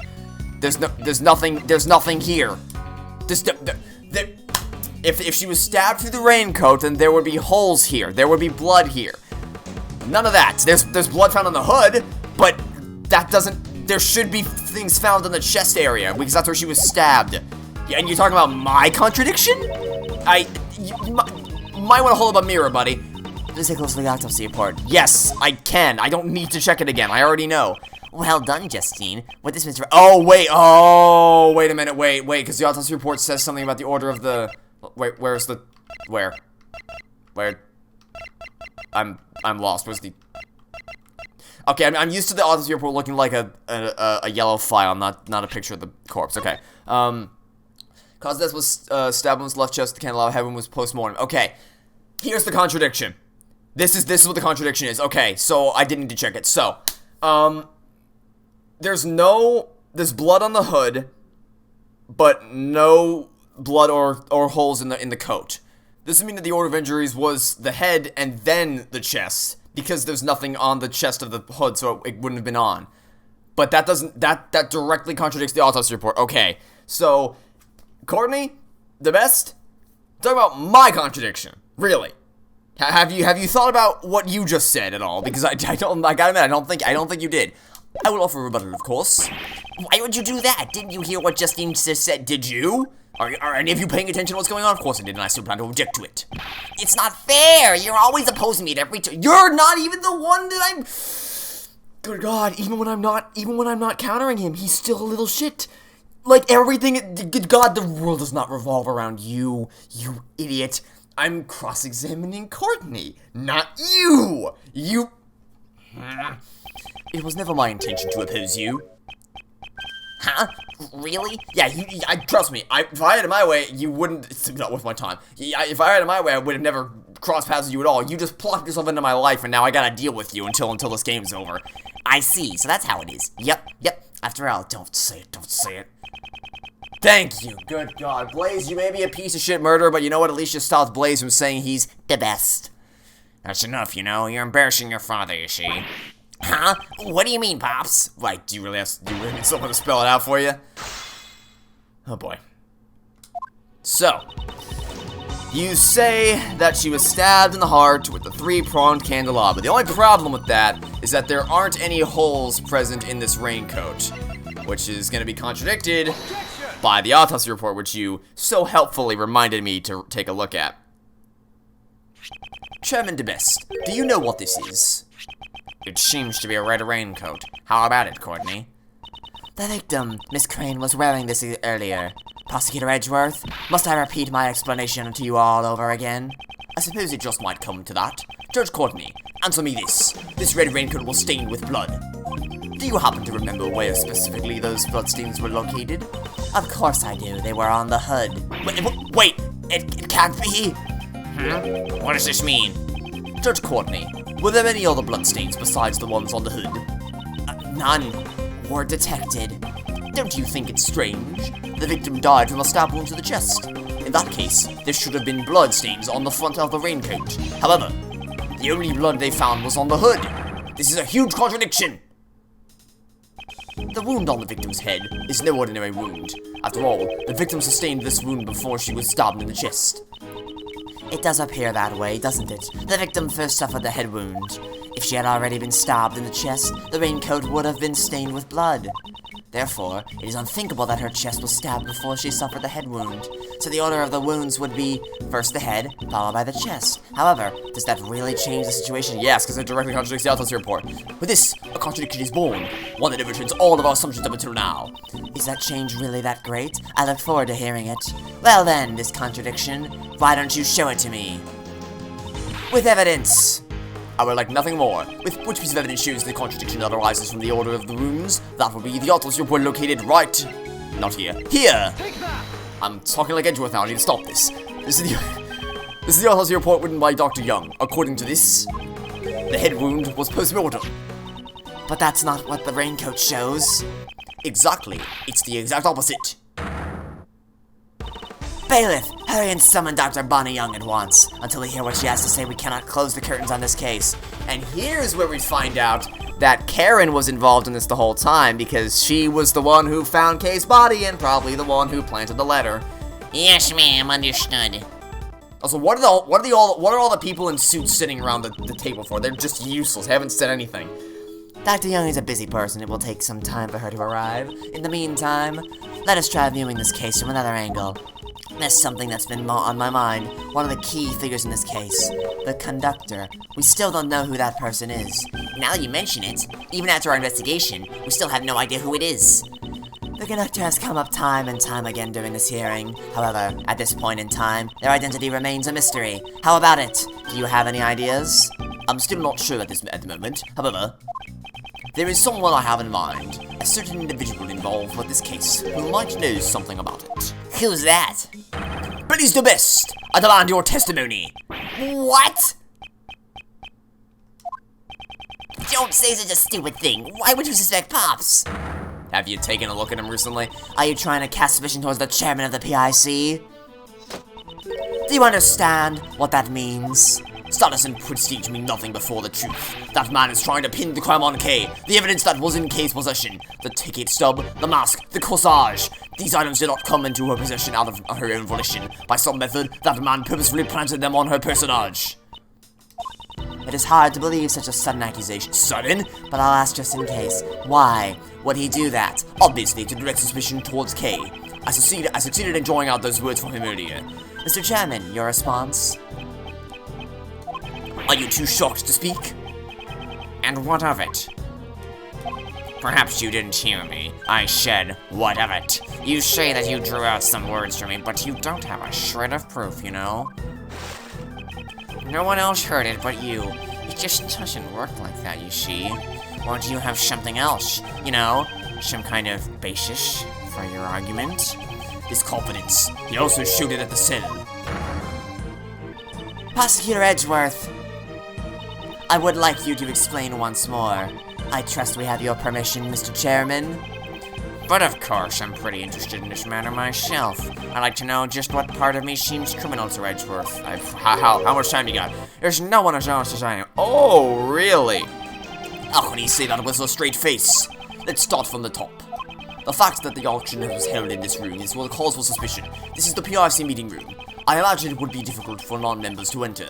There's nothing here. If she was stabbed through the raincoat, then there would be holes here. There would be blood here. None of that. There's blood found on the hood, but that doesn't. There should be things found in the chest area because that's where she was stabbed. Yeah, and you're talking about my contradiction? You might want to hold up a mirror, buddy. Please take a look at the autopsy report. Yes, I can. I don't need to check it again. I already know. Well done, Justine. With this, Mr. Oh, wait a minute. Wait, because the autopsy report says something about the order of the... Wait, where? I'm lost. Where's the... Okay, I'm used to the autopsy report looking like a yellow file, not a picture of the corpse. Okay. Cause death was stabbed on his left chest. The candelabra head wound was post-mortem. Okay. Here's the contradiction. This is what the contradiction is. Okay, so I didn't need to check it. So, there's blood on the hood, but no blood or holes in the coat. This would mean that the order of injuries was the head and then the chest, because there's nothing on the chest of the hood, so it wouldn't have been on. But that directly contradicts the autopsy report. Okay, so Courtney, Debeste, talk about my contradiction. Really, have you thought about what you just said at all? Because I gotta admit, I don't think you did. I will offer a rebuttal, of course. Why would you do that? Didn't you hear what Justine just said? Did you? Are any of you paying attention to what's going on? Of course I did, and I still plan to object to it. It's not fair! You're always opposing me at every turn. You're not even the one that I'm... Good God, even when I'm not countering him, he's still a little shit. Like, everything... Good God, the world does not revolve around you, you idiot. I'm cross-examining Courtney, not you! It was never my intention to oppose you. Huh? Really? Yeah, trust me. If I had it my way, you wouldn't. It's not worth my time. If I had it my way, I would have never crossed paths with you at all. You just plopped yourself into my life, and now I gotta deal with you until this game's over. I see. So that's how it is. Yep. After all, don't say it. Thank you. Good God, Blaise, you may be a piece of shit murderer, but you know what? At least you stopped Blaise from saying he's the best. That's enough, you know. You're embarrassing your father, you see. Huh? What do you mean, Pops? Like, do you really need someone to spell it out for you? Oh boy. So, you say that she was stabbed in the heart with the 3-pronged candelabra. The only problem with that is that there aren't any holes present in this raincoat, which is going to be contradicted by the autopsy report, which you so helpfully reminded me to take a look at. Chairman Debeste, do you know what this is? It seems to be a red raincoat. How about it, Courtney? The victim, Miss Crane, was wearing this earlier. Prosecutor Edgeworth, must I repeat my explanation to you all over again? I suppose it just might come to that. Judge Courtney, answer me this. This red raincoat was stained with blood. Do you happen to remember where specifically those bloodstains were located? Of course I do. They were on the hood. Wait, it can't be. What does this mean? Judge Courtney, were there any other bloodstains besides the ones on the hood? None were detected. Don't you think it's strange? The victim died from a stab wound to the chest. In that case, there should have been bloodstains on the front of the raincoat. However, the only blood they found was on the hood. This is a huge contradiction. The wound on the victim's head is no ordinary wound. After all, the victim sustained this wound before she was stabbed in the chest. It does appear that way, doesn't it? The victim first suffered the head wound. If she had already been stabbed in the chest, the raincoat would have been stained with blood. Therefore, it is unthinkable that her chest was stabbed before she suffered the head wound. So the order of the wounds would be first the head, followed by the chest. However, does that really change the situation? Yes, because it directly contradicts the autopsy report. With this, a contradiction is born, one that overturns all of our assumptions up until now. Is that change really that great? I look forward to hearing it. Well then, this contradiction, why don't you show it to me? With evidence! I would like nothing more. With which piece of evidence shows the contradiction that arises from the order of the wounds? That would be the autopsy report located right... Not here. Here! I'm talking like Edgeworth now, I need to stop this. This is the autopsy report written by Dr. Young. According to this, the head wound was post-mortem. But that's not what the raincoat shows. Exactly. It's the exact opposite. Bailiff, hurry and summon Dr. Bonnie Young at once. Until we hear what she has to say, we cannot close the curtains on this case. And here's where we find out that Karen was involved in this the whole time, because she was the one who found Kay's body and probably the one who planted the letter. Yes, ma'am, understood. Also, what are all the people in suits sitting around the table for? They're just useless. They haven't said anything. Dr. Young is a busy person. It will take some time for her to arrive. In the meantime, let us try viewing this case from another angle. There's something that's been on my mind. One of the key figures in this case. The conductor. We still don't know who that person is. Now that you mention it, even after our investigation, we still have no idea who it is. The conductor has come up time and time again during this hearing. However, at this point in time, their identity remains a mystery. How about it? Do you have any ideas? I'm still not sure at the moment. However, there is someone I have in mind. A certain individual involved with this case who might know something about it. Who's that? Blaise Debeste! I demand your testimony! What? Don't say such a stupid thing. Why would you suspect Pops? Have you taken a look at him recently? Are you trying to cast suspicion towards the chairman of the PIC? Do you understand what that means? Status and prestige mean nothing before the truth. That man is trying to pin the crime on Kay. The evidence that was in Kay's possession. The ticket stub, the mask, the corsage. These items did not come into her possession out of her own volition. By some method, that man purposefully planted them on her personage. It is hard to believe such a sudden accusation. Sudden? But I'll ask just in case. Why would he do that? Obviously, to direct suspicion towards Kay. I succeeded in drawing out those words from him earlier. Mr. Chairman, your response? Are you too shocked to speak? And what of it? Perhaps you didn't hear me. I said, what of it? You say that you drew out some words from me, but you don't have a shred of proof, you know? No one else heard it but you. It just doesn't work like that, you see. Or do you have something else? You know, some kind of basis for your argument? His confidence. He also showed it at the cell. Prosecutor Edgeworth, I would like you to explain once more. I trust we have your permission, Mr. Chairman. But of course, I'm pretty interested in this matter myself. I'd like to know just what part of me seems criminal to Edgeworth. How much time you got? There's no one as honest as I am. Oh, really? How can you say that with a straight face? Let's start from the top. The fact that the auction was held in this room is what cause for suspicion. This is the PIC meeting room. I imagine it would be difficult for non-members to enter.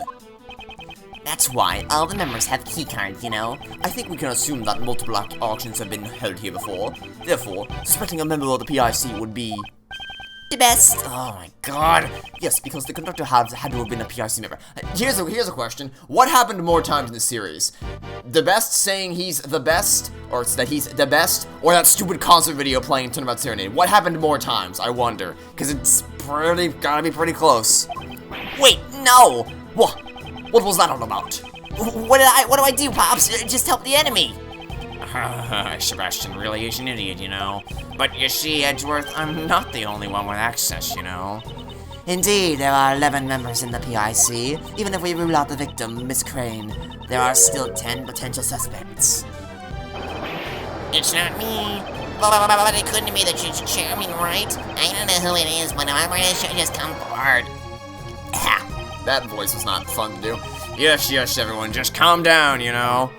That's why all the members have keycards, you know? I think we can assume that multiple auctions have been held here before. Therefore, suspecting a member of the PIC would be... Debeste. Oh my god. Yes, because the conductor had to have been a PIC member. Here's a question. What happened more times in this series? Debeste saying he's the best, or that he's the best, or that stupid concert video playing Turnabout Serenade? What happened more times, I wonder? Because it's gotta be pretty close. Wait, no! What was that all about? What do I do, Pops? Just help the enemy. Sebastian really is an idiot, you know. But you see, Edgeworth, I'm not the only one with access, you know. Indeed, there are 11 members in the PIC. Even if we rule out the victim, Miss Crane, there are still 10 potential suspects. It's not me. But it couldn't be the chairman, right? I don't know who it is, but I'm pretty sure just come forward. That voice was not fun to do. Yes, everyone, just calm down, you know.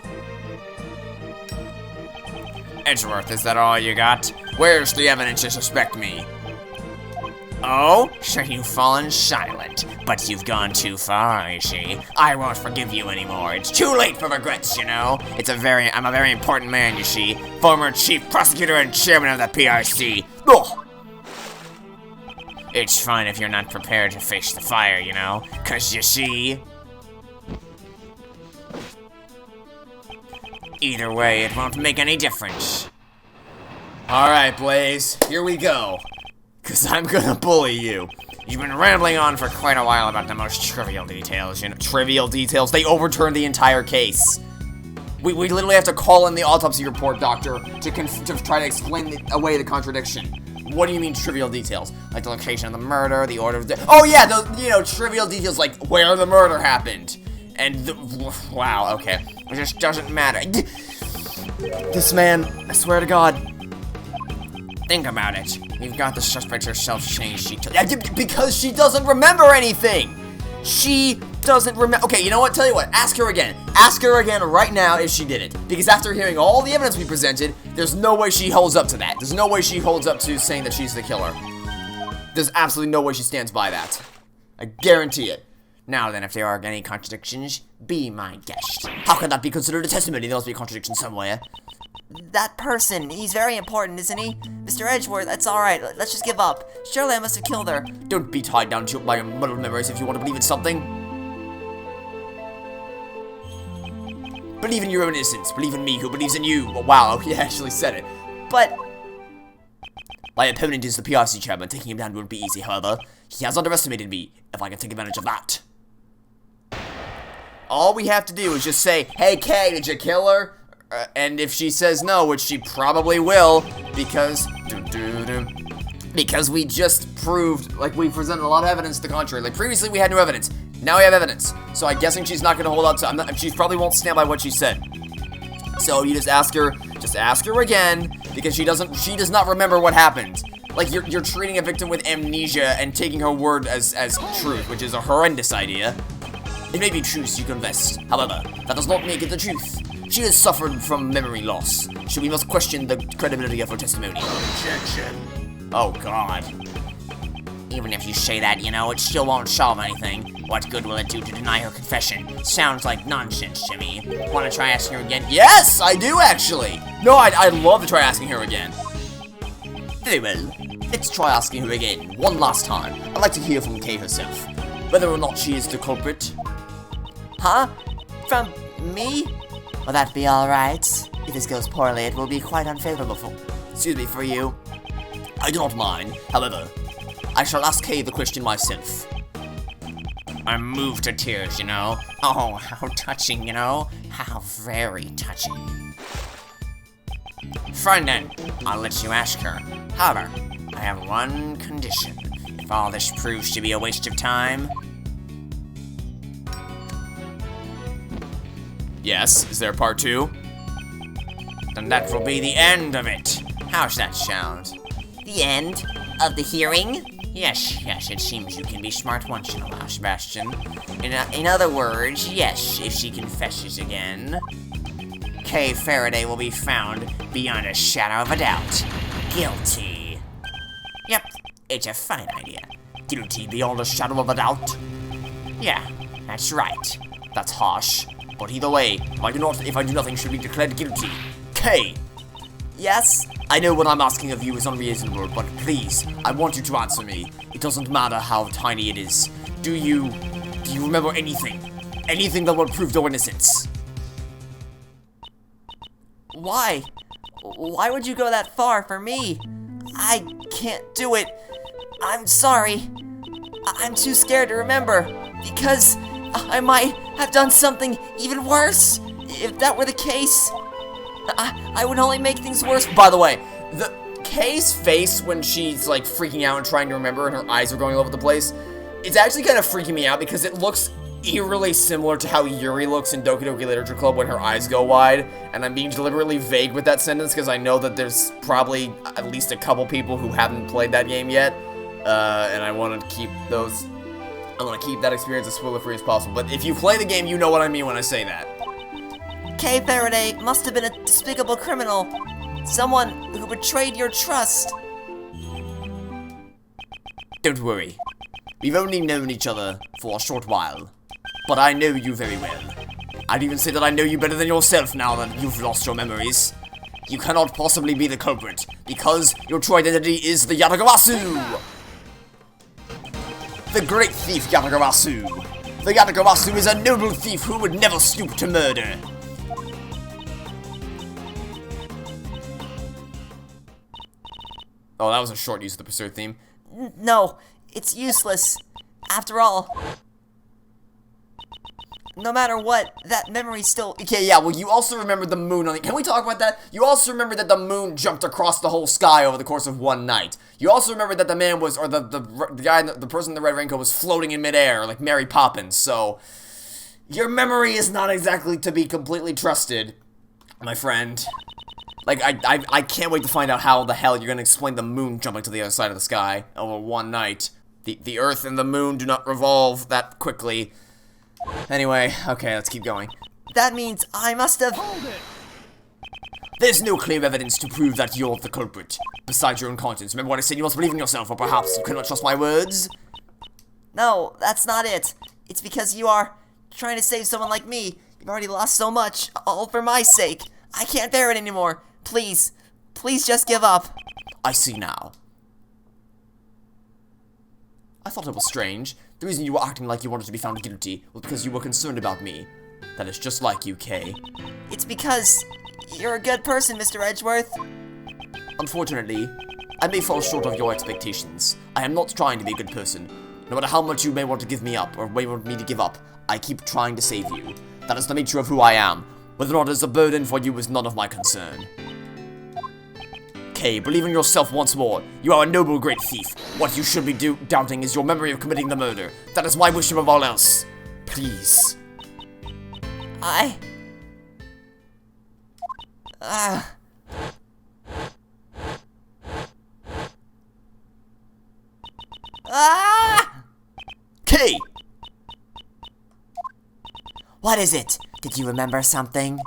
Edgeworth, is that all you got? Where's the evidence to suspect me? Oh? So you've fallen silent. But you've gone too far, you see. I won't forgive you anymore. It's too late for regrets, you know? I'm a very important man, you see. Former chief prosecutor and chairman of the PIC. Ugh. It's fine if you're not prepared to face the fire, you know? 'Cause you see... Either way, it won't make any difference. Alright, Blaise, here we go. 'Cause I'm gonna bully you. You've been rambling on for quite a while about the most trivial details, you know? Trivial details? They overturned the entire case. We literally have to call in the autopsy report, doctor, to try to explain away the contradiction. What do you mean trivial details? Like the location of the murder, the order of death. Oh yeah, trivial details like where the murder happened. And wow, okay. It just doesn't matter. This man, I swear to God. Think about it. We've got the suspect herself saying she took... Because she doesn't remember anything! She doesn't remember. Okay, you know what? Tell you what. Ask her again. Ask her again right now if she did it. Because after hearing all the evidence we presented, there's no way she holds up to that. There's no way she holds up to saying that she's the killer. There's absolutely no way she stands by that. I guarantee it. Now then, if there are any contradictions, be my guest. How can that be considered a testimony? There must be a contradiction somewhere. That person, he's very important, isn't he? Mr. Edgeworth, that's alright. Let's just give up. Surely I must have killed her. Don't be tied down to by muddled memories if you want to believe in something. Believe in your own innocence. Believe in me who believes in you. Oh, wow, he actually said it. But... My opponent is the PRC chairman. Taking him down won't be easy, however. He has underestimated me, if I can take advantage of that. All we have to do is just say, hey, Kay, did you kill her? And if she says no, which she probably will, because we just proved, like, we presented a lot of evidence to the contrary. Like, previously we had no evidence. Now we have evidence. So I'm guessing she's not going to hold out to, she probably won't stand by what she said. So you just ask her again, because she does not remember what happened. Like, you're treating a victim with amnesia and taking her word as truth, which is a horrendous idea. It may be true she confessed. However, that does not make it the truth. She has suffered from memory loss, so we must question the credibility of her testimony. Objection. Oh, God. Even if you say that, you know, it still won't solve anything. What good will it do to deny her confession? Sounds like nonsense to me. Want to try asking her again? Yes, I do, actually. No, I'd love to try asking her again. Very well. Let's try asking her again, one last time. I'd like to hear from Kay herself, whether or not she is the culprit. Huh? From me? Will that be alright? If this goes poorly, it will be quite unfavorable for you. I do not mind. However, I shall ask Kay the question myself. I'm moved to tears, you know? Oh, how touching, you know? How very touching. Fine then, I'll let you ask her. However, I have one condition. If all this proves to be a waste of time... Yes, is there part 2? Then that will be the end of it. How's that sound? The end of the hearing? Yes, it seems you can be smart once in a while, Sebastian. In other words, yes, if she confesses again, Kay Faraday will be found beyond a shadow of a doubt. Guilty. Yep, it's a fine idea. Guilty beyond a shadow of a doubt? Yeah, that's right. That's harsh. But either way, if I do nothing, should be declared guilty. Kay! Yes? I know what I'm asking of you is unreasonable, but please, I want you to answer me. It doesn't matter how tiny it is. Do you remember anything? Anything that would prove your innocence? Why? Why would you go that far for me? I can't do it. I'm sorry. I'm too scared to remember, because I might have done something even worse. If that were the case, I would only make things worse. By the way, the Kay's face when she's like freaking out and trying to remember and her eyes are going all over the place, it's actually kind of freaking me out because it looks eerily similar to how Yuri looks in Doki Doki Literature Club when her eyes go wide. And I'm being deliberately vague with that sentence because I know that there's probably at least a couple people who haven't played that game yet. And I want to keep those... I want to keep that experience as spoiler-free as possible. But if you play the game, you know what I mean when I say that. Kay Faraday must have been a despicable criminal. Someone who betrayed your trust. Don't worry. We've only known each other for a short while. But I know you very well. I'd even say that I know you better than yourself now that you've lost your memories. You cannot possibly be the culprit, because your true identity is the Yatagarasu! The great thief Yatagarasu! The Yatagarasu is a noble thief who would never stoop to murder. Oh, that was a short use of the Pursuit theme. No, it's useless. After all, no matter what, that memory still... Okay, yeah, well, you also remember the moon on the... Can we talk about that? You also remember that the moon jumped across the whole sky over the course of one night. You also remember that the man was... Or the guy, the person in the red raincoat was floating in midair, like Mary Poppins, so... Your memory is not exactly to be completely trusted, my friend. Like, I can't wait to find out how the hell you're gonna explain the moon jumping to the other side of the sky over one night. The Earth and the moon do not revolve that quickly. Anyway, okay, let's keep going. That means I must have... There's no clear evidence to prove that you're the culprit, besides your own conscience. Remember what I said? You must believe in yourself, or perhaps you cannot trust my words? No, that's not it. It's because you are trying to save someone like me. You've already lost so much, all for my sake. I can't bear it anymore. Please, please just give up. I see now. I thought it was strange. The reason you were acting like you wanted to be found guilty was because you were concerned about me. That is just like you, Kay. It's because you're a good person, Mr. Edgeworth. Unfortunately, I may fall short of your expectations. I am not trying to be a good person. No matter how much you may want to give me up, or may want me to give up, I keep trying to save you. That is the nature of who I am. Whether or not it's a burden for you is none of my concern. Kay, believe in yourself once more. You are a noble great thief. What you should be doubting is your memory of committing the murder. That is my wish above all else. Please. Kay! What is it? Did you remember something?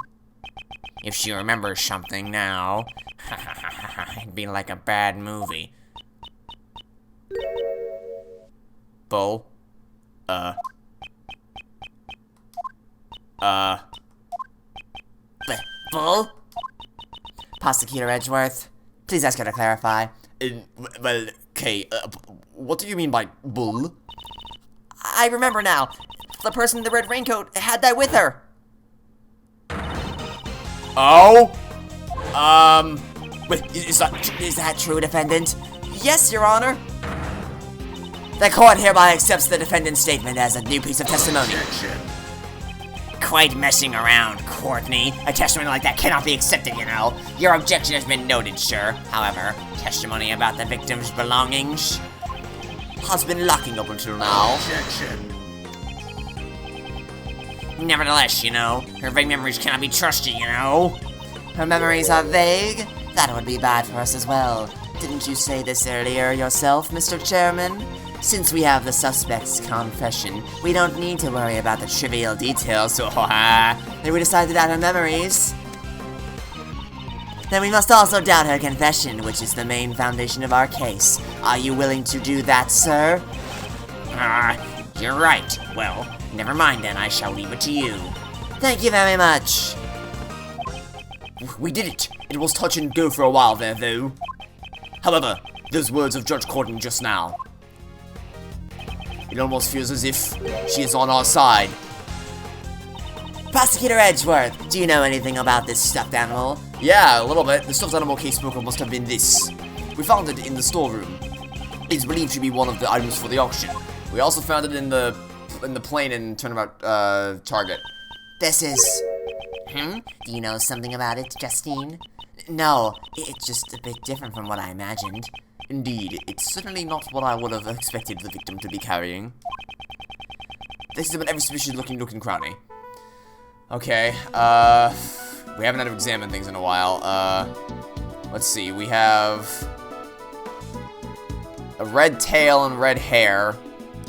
If she remembers something now, it'd be like a bad movie. Bull? Bull? Prosecutor Edgeworth, please ask her to clarify. Well, Kay, what do you mean by bull? I remember now. The person in the red raincoat had that with her. Oh? Wait, Is that true, defendant? Yes, Your Honor. The court hereby accepts the defendant's statement as a new piece of testimony. Quite messing around, Courtney. A testimony like that cannot be accepted, you know. Your objection has been noted, sir. However, testimony about the victim's belongings has been lacking up until now. Nevertheless, you know, her vague memories cannot be trusted, you know. Her memories are vague? That would be bad for us as well. Didn't you say this earlier yourself, Mr. Chairman? Since we have the suspect's confession, we don't need to worry about the trivial details, so then we decide to doubt her memories. Then we must also doubt her confession, which is the main foundation of our case. Are you willing to do that, sir? You're right. Well, never mind then, I shall leave it to you. Thank you very much. We did it. It was touch and go for a while there, though. However, those words of Judge Courtney just now, it almost feels as if she is on our side. Prosecutor Edgeworth, do you know anything about this stuffed animal? Yeah, a little bit. The stuffed animal Kay spoke of must have been this. We found it in the storeroom. It's believed to be one of the items for the auction. We also found it in the plane in Turnabout Target. This is... Do you know something about it, Justine? No, it's just a bit different from what I imagined. Indeed, it's certainly not what I would have expected the victim to be carrying. This is about every suspicious looking nook and cranny. Okay, we haven't had to examine things in a while. Let's see, we have a red tail and red hair.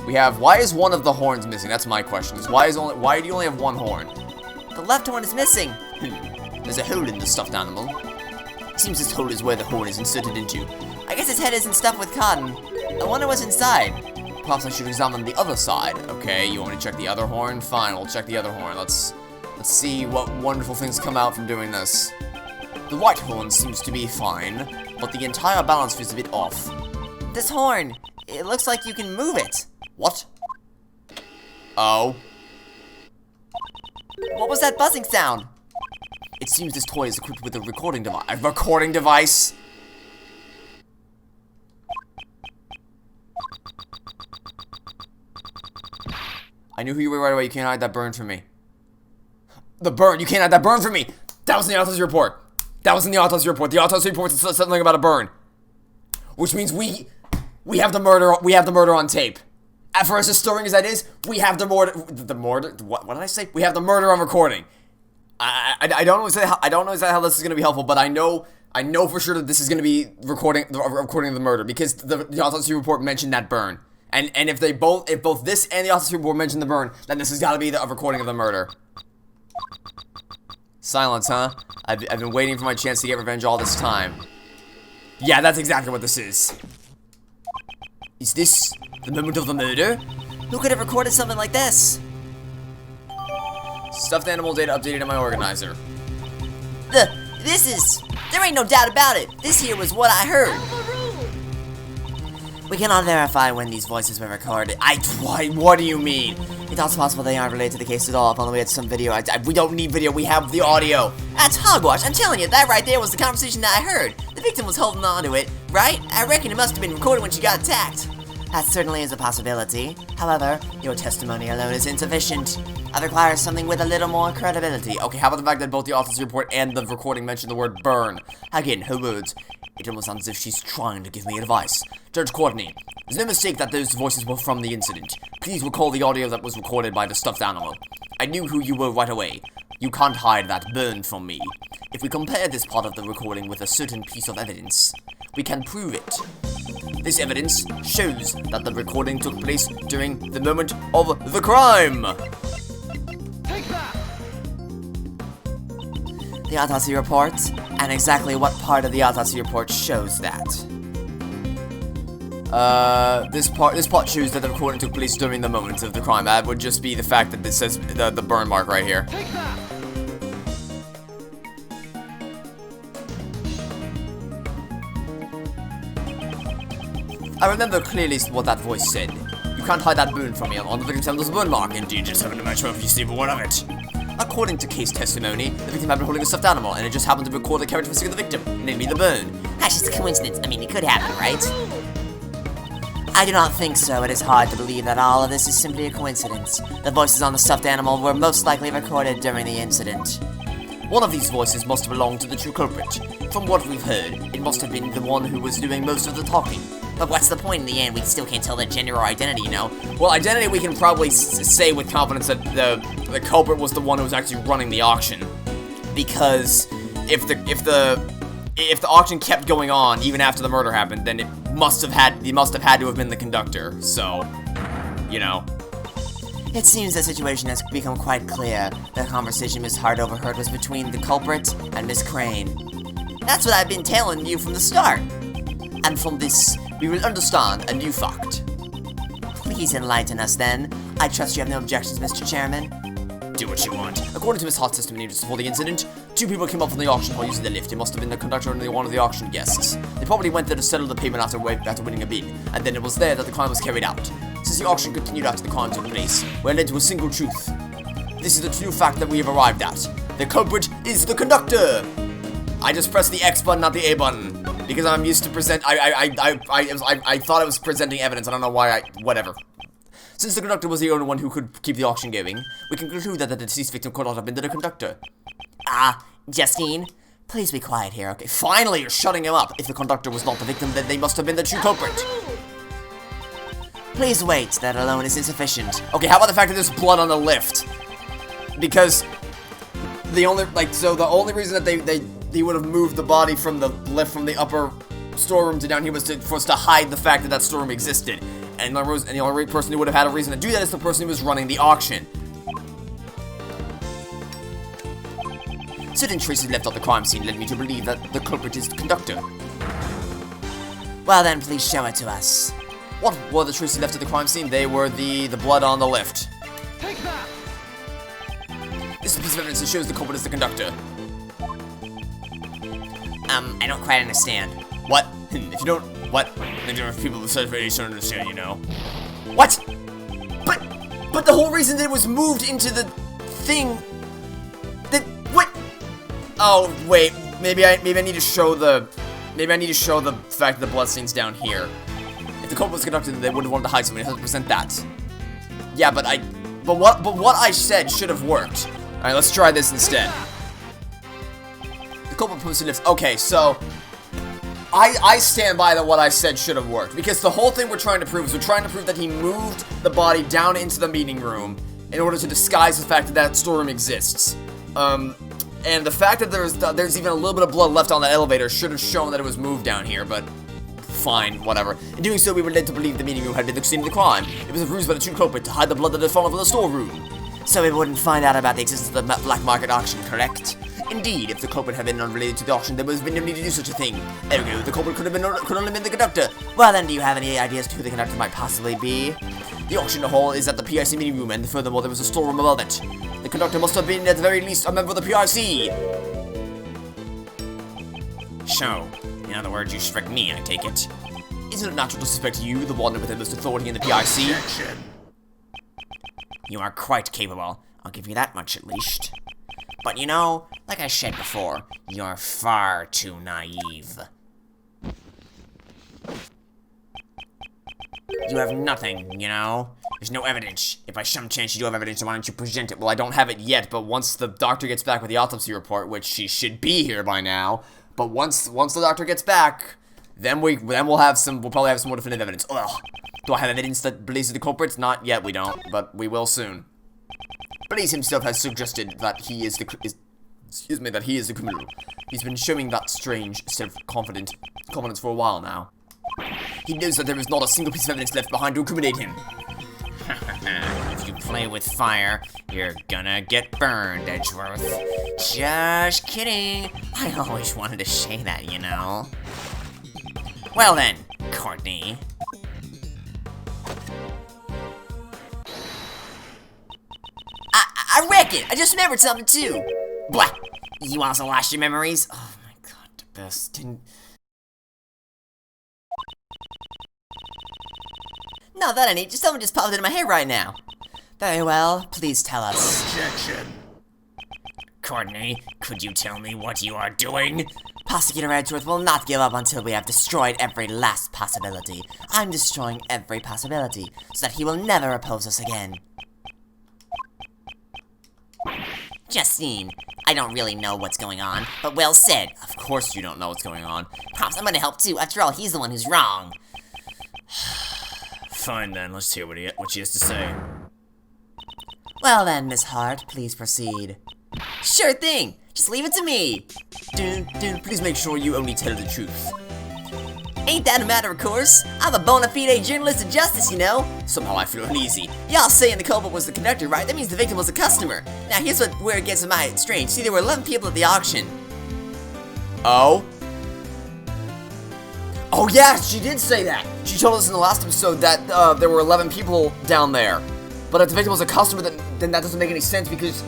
We have, why is one of the horns missing? That's my question. Why do you only have one horn? The left horn is missing. There's a hole in the stuffed animal. Seems this hole is where the horn is inserted into. I guess his head isn't stuffed with cotton. I wonder what's inside. Perhaps I should examine the other side. Okay, you want me to check the other horn? Fine, we'll check the other horn. Let's see what wonderful things come out from doing this. The right horn seems to be fine, but the entire balance feels a bit off. This horn, it looks like you can move it. What? Oh. What was that buzzing sound? It seems this toy is equipped with a recording device. A recording device? I knew who you were right away. You can't hide that burn from me. The burn! You can't hide that burn from me! That was in the autopsy report. That was in the autopsy report. The autopsy report said something about a burn. Which means we have the murder. We have the murder on tape. For as disturbing as that is, we have the murder. What did I say? We have the murder on recording. I don't know exactly how this is gonna be helpful, but I know for sure that this is gonna be recording of the murder, because the autopsy report mentioned that burn. And if both this and the autopsy report mention the burn, then this has got to be a recording of the murder. Silence, huh? I've been waiting for my chance to get revenge all this time. Yeah, that's exactly what this is. Is this the moment of the murder? Who could have recorded something like this? Stuffed animal data updated in my organizer. There ain't no doubt about it. This here was what I heard. We cannot verify when these voices were recorded. What do you mean? It's also possible they aren't related to the case at all, if only we had some video. We don't need video, we have the audio. That's hogwash. I'm telling you, that right there was the conversation that I heard. The victim was holding on to it, right? I reckon it must have been recorded when she got attacked. That certainly is a possibility. However, your testimony alone is insufficient. I require something with a little more credibility. Okay, how about the fact that both the autopsy report and the recording mention the word burn? Again, her words. It almost sounds as if she's trying to give me advice. Judge Courtney, there's no mistake that those voices were from the incident. Please recall the audio that was recorded by the stuffed animal. I knew who you were right away. You can't hide that burn from me. If we compare this part of the recording with a certain piece of evidence, we can prove it. This evidence shows that the recording took place during the moment of the crime. The autopsy report, and exactly what part of the autopsy report shows that. This part shows that the recording took place during the moment of the crime. That would just be the fact that this says the burn mark right here. I remember clearly what that voice said. You can't hide that burn from me. On the victim's hand was a burn mark. Indeed, just haven't much if you see one of it. According to case testimony, the victim had been holding a stuffed animal, and it just happened to record the characteristic of the victim, namely the burn. That's just a coincidence. I mean, it could happen, right? I do not think so. It is hard to believe that all of this is simply a coincidence. The voices on the stuffed animal were most likely recorded during the incident. One of these voices must belong to the true culprit. From what we've heard, it must have been the one who was doing most of the talking. But what's the point in the end? We still can't tell their gender or identity, you know? Well, identity we can probably say with confidence that the culprit was the one who was actually running the auction, because if the auction kept going on even after the murder happened, then he must have had to have been the conductor. So, you know. It seems the situation has become quite clear. The conversation Miss Hart overheard was between the culprit and Miss Crane. That's what I've been telling you from the start. And from this, we will understand a new fact. Please enlighten us then. I trust you have no objections, Mr. Chairman. Do what you want. According to Miss Hart's testimony just before the incident, two people came up from the auction hall using the lift. It must have been the conductor and one of the auction guests. They probably went there to settle the payment after winning a bid, and then it was there that the crime was carried out. Since the auction continued after the crime took place, we're led to a single truth. This is the true fact that we have arrived at. The culprit is the conductor! I just pressed the X button, not the A button. Because I'm used to I thought I was presenting evidence. I don't know why whatever. Since the conductor was the only one who could keep the auction going, we can conclude that the deceased victim could not have been the conductor. Justine, please be quiet here, okay? Finally, you're shutting him up. If the conductor was not the victim, then they must have been the true culprit. Please wait, that alone is insufficient. Okay, how about the fact that there's blood on the lift? Because the only reason that they would have moved the body from the lift from the upper storeroom to down here was for us to hide the fact that that storeroom existed. And the only person who would have had a reason to do that is the person who was running the auction. Certain traces left at the crime scene led me to believe that the culprit is the conductor. Well then, please show it to us. What were the traces left at the crime scene? They were the blood on the lift. Take that! This is a piece of evidence that shows the culprit is the conductor. I don't quite understand. What? If you don't... What? There are people who said they don't understand, you know. What? But the whole reason that it was moved into the thing... What? Oh, wait. Maybe I need to show the... Maybe I need to show the fact that the bloodstain's down here. If the culprit was conducted, they would have wanted to hide something. 100% that. Yeah, but what I said should have worked. Alright, let's try this instead. The culprit posted lifts. Okay, so I stand by that what I said should have worked, because the whole thing we're trying to prove is we're trying to prove that he moved the body down into the meeting room in order to disguise the fact that that storeroom exists. And the fact that there's even a little bit of blood left on that elevator should have shown that it was moved down here, but fine, whatever. In doing so, we were led to believe the meeting room had been the scene of the crime. It was a ruse by the true culprit to hide the blood that had fallen from the storeroom. So we wouldn't find out about the existence of the black market auction, correct? Indeed, if the culprit had been unrelated to the auction, there would have been no need to do such a thing. Ergo, the culprit could only been the conductor. Well then, do you have any ideas to who the conductor might possibly be? The auction hall is at the PIC meeting room, and furthermore, there was a storeroom above it. The conductor must have been, at the very least, a member of the PIC. So, in other words, you suspect me, I take it. Isn't it natural to suspect you, the one with the most authority in the PIC? You are quite capable. I'll give you that much at least. But you know, like I said before, you're far too naive. You have nothing, you know? There's no evidence. If by some chance you do have evidence, why don't you present it? Well, I don't have it yet, but once the doctor gets back with the autopsy report, which she should be here by now, but once the doctor gets back, then we'll probably have some more definitive evidence. Ugh. Do I have evidence that Blaise is the culprit? Not yet, we don't, but we will soon. Blaise himself has suggested that he is the criminal. He's been showing that strange self-confidence for a while now. He knows that there is not a single piece of evidence left behind to incriminate him. If you play with fire, you're gonna get burned, Edgeworth. Just kidding. I always wanted to say that, you know. Well then, Courtney. I reckon! I just remembered something too! Blah! You also lost your memories? Oh my god, Debeste. No, that ain't it. Just something just popped into my head right now. Very well, please tell us. Objection. Courtney, could you tell me what you are doing? Prosecutor Edgeworth will not give up until we have destroyed every last possibility. I'm destroying every possibility, so that he will never oppose us again. Justine, I don't really know what's going on, but well said. Of course you don't know what's going on. Props, I'm gonna help too. After all, he's the one who's wrong. Fine then, let's hear what she has to say. Well then, Miss Hart, please proceed. Sure thing. Just leave it to me. Please make sure you only tell the truth. Ain't that a matter of course? I'm a bona fide journalist of justice, you know. Somehow I feel uneasy. Y'all saying the culprit was the conductor, right? That means the victim was a customer. Now here's where it gets strange. See, there were 11 people at the auction. Oh? Oh yeah, she did say that. She told us in the last episode that there were 11 people down there. But if the victim was a customer, then that doesn't make any sense because...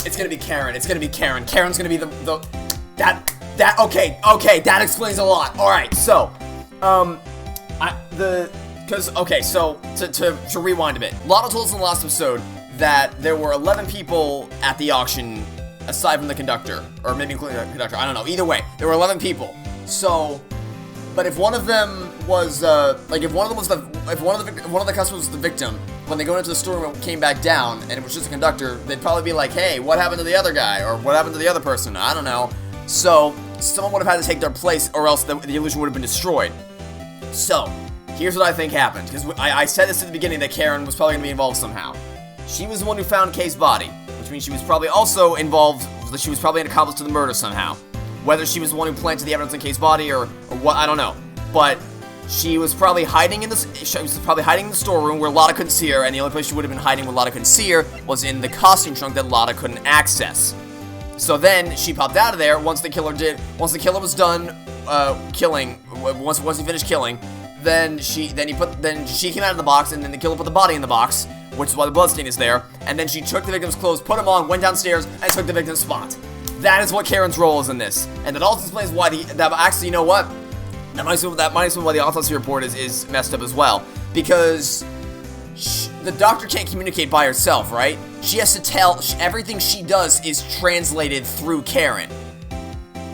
It's gonna be Karen. It's gonna be Karen. Karen's gonna be okay, that explains a lot. Alright, so, to rewind a bit. Lana told us in the last episode that there were 11 people at the auction, aside from the conductor, or maybe including the conductor, I don't know. Either way, there were 11 people. So, but if one of them was, if one of the customers was the victim, when they go into the storeroom and came back down, and it was just a conductor, they'd probably be like, hey, what happened to the other guy? Or what happened to the other person? I don't know. So, someone would have had to take their place, or else the illusion would have been destroyed. So, here's what I think happened, because I said this at the beginning that Karen was probably going to be involved somehow. She was the one who found Kay's body, which means she was probably also involved, she was probably an accomplice to the murder somehow. Whether she was the one who planted the evidence in Kay's body, or what, I don't know. But she was probably hiding in the storeroom where Lotta couldn't see her, and the only place she would have been hiding where Lotta couldn't see her was in the costume trunk that Lotta couldn't access. So then she popped out of there once the killer was done killing. Once he finished killing, then she came out of the box, and then the killer put the body in the box, which is why the bloodstain is there. And then she took the victim's clothes, put them on, went downstairs, and took the victim's spot. That is what Karen's role is in this, and that also explains why actually, you know what? That might explain why the autopsy report is messed up as well, because the doctor can't communicate by herself, right? She has to tell, everything she does is translated through Karen,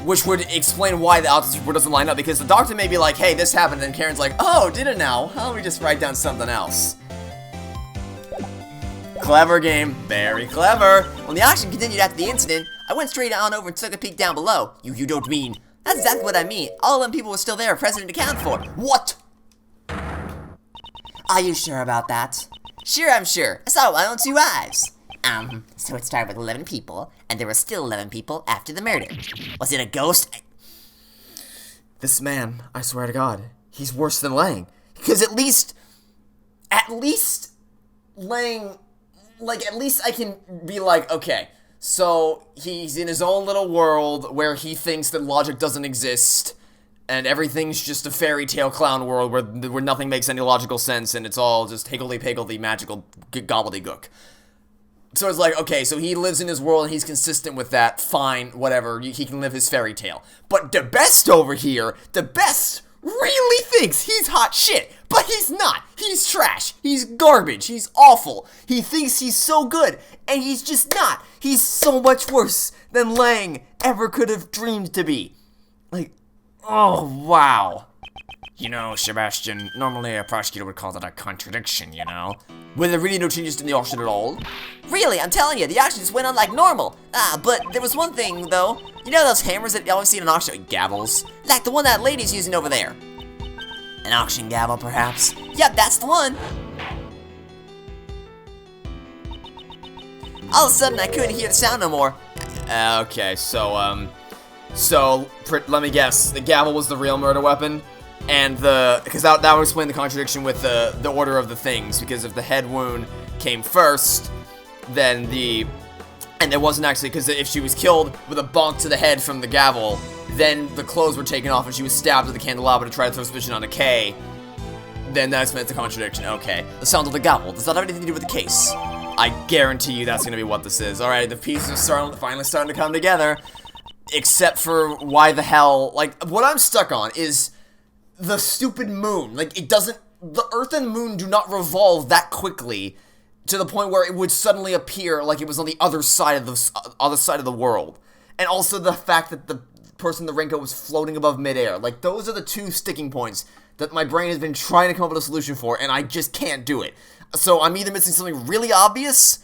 which would explain why the autopsy report doesn't line up, because the doctor may be like, hey, this happened, and Karen's like, oh, did it now? Let me just write down something else. Clever game, very clever. When the auction continued after the incident, I went straight on over and took a peek down below. You don't mean... That's exactly what I mean. All 11 people were still there, present and accounted for. What? Are you sure about that? Sure, I'm sure. I saw it with my own 2 eyes. So it started with 11 people, and there were still 11 people after the murder. Was it a ghost? This man, I swear to God, he's worse than Lang. Because at least Lang, like, at least I can be like, okay, so he's in his own little world where he thinks that logic doesn't exist, and everything's just a fairy tale clown world where nothing makes any logical sense, and it's all just higgledy-piggledy magical gobbledygook. So it's like, okay, so he lives in his world and he's consistent with that, fine, whatever, he can live his fairy tale. But Debeste over here, Debeste really thinks he's hot shit, but he's not. He's trash. He's garbage. He's awful. He thinks he's so good, and he's just not. He's so much worse than Lang ever could have dreamed to be. Like, oh, wow. You know, Sebastian, normally a prosecutor would call that a contradiction, you know? Were there really no changes in the auction at all? Really, I'm telling you, the auction just went on like normal. But there was one thing, though. You know those hammers that you always see in an auction? Gavels? Like the one that lady's using over there. An auction gavel, perhaps? Yep, that's the one. All of a sudden, I couldn't hear the sound no more. Okay, so let me guess. The gavel was the real murder weapon? And because that would explain the contradiction with the order of the things, because if the head wound came first, then and it wasn't actually, because if she was killed with a bonk to the head from the gavel, then the clothes were taken off and she was stabbed with the candelabra to try to throw suspicion on a K, then that explains the contradiction. Okay, the sound of the gavel, does that have anything to do with the case? I guarantee you that's gonna be what this is. Alright, the pieces are finally starting to come together, except for why the hell, like, what I'm stuck on is the stupid moon. Like, the Earth and moon do not revolve that quickly to the point where it would suddenly appear like it was on the other side of the world. And also the fact that the person in the raincoat was floating above midair. Like, those are the two sticking points that my brain has been trying to come up with a solution for, and I just can't do it. So I'm either missing something really obvious,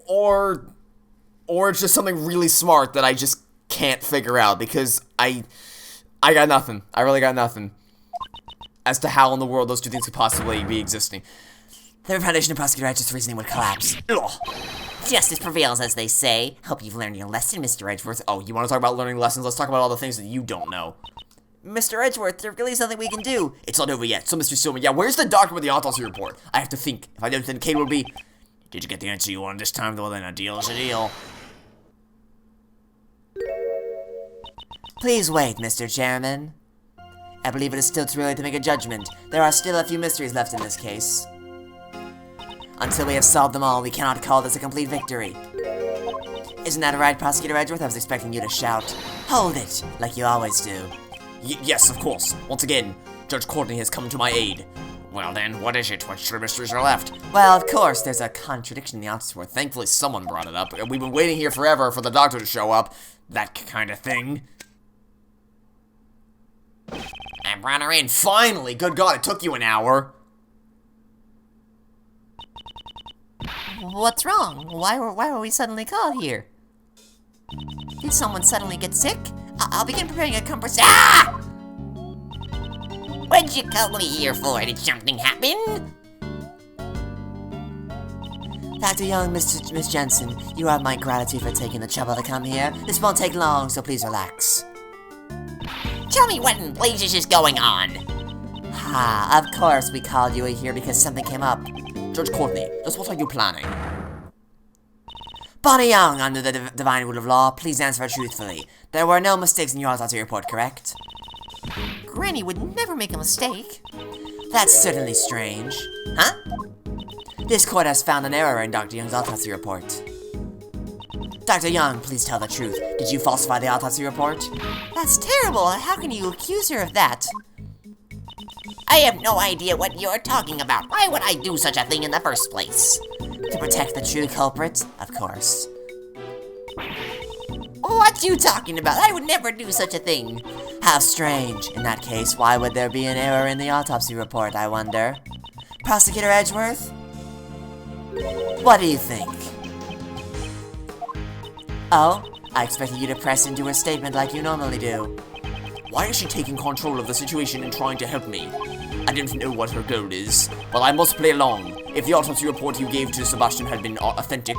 or it's just something really smart that I just can't figure out, because I got nothing. I really got nothing as to how in the world those two things could possibly be existing. The foundation of Prosecutor Edgeworth's reasoning would collapse. Ugh. Justice prevails, as they say. Hope you've learned your lesson, Mr. Edgeworth. Oh, you want to talk about learning lessons? Let's talk about all the things that you don't know. Mr. Edgeworth, there really is nothing we can do. It's not over yet. So, Mr. Stillman, yeah, where's the doctor with the autopsy report? I have to think. If I don't, then Kate will be... Did you get the answer you wanted this time? Well, then a deal is a deal. Please wait, Mr. Chairman. I believe it is still too early to make a judgment. There are still a few mysteries left in this case. Until we have solved them all, we cannot call this a complete victory. Isn't that right, Prosecutor Edgeworth? I was expecting you to shout, "Hold it," like you always do. Yes, of course. Once again, Judge Courtney has come to my aid. Well then, what is it? What sort of mysteries are left? Well, of course, there's a contradiction in the autopsy report. Thankfully, someone brought it up. We've been waiting here forever for the doctor to show up. That kind of thing. I brought her in, finally! Good God, it took you an hour. What's wrong? Why were we suddenly called here? Did someone suddenly get sick? I'll begin preparing a compress. Ah! What'd you call me here for? Did something happen? Dr. Young, Miss Jensen, you have my gratitude for taking the trouble to come here. This won't take long, so please relax. Tell me what in blazes is going on. Of course we called you here because something came up. Judge Courtney, just what are you planning? Bonnie Young, under the divine rule of law, please answer truthfully. There were no mistakes in your autopsy report, correct? Granny would never make a mistake. That's certainly strange. Huh? This court has found an error in Dr. Young's autopsy report. Dr. Young, please tell the truth. Did you falsify the autopsy report? That's terrible. How can you accuse her of that? I have no idea what you're talking about. Why would I do such a thing in the first place? To protect the true culprit, of course. What you talking about? I would never do such a thing. How strange. In that case, why would there be an error in the autopsy report, I wonder? Prosecutor Edgeworth? What do you think? Oh, I expected you to press into a statement like you normally do. Why is she taking control of the situation and trying to help me? I don't know what her goal is, but I must play along. If the autopsy report you gave to Sebastian had been authentic,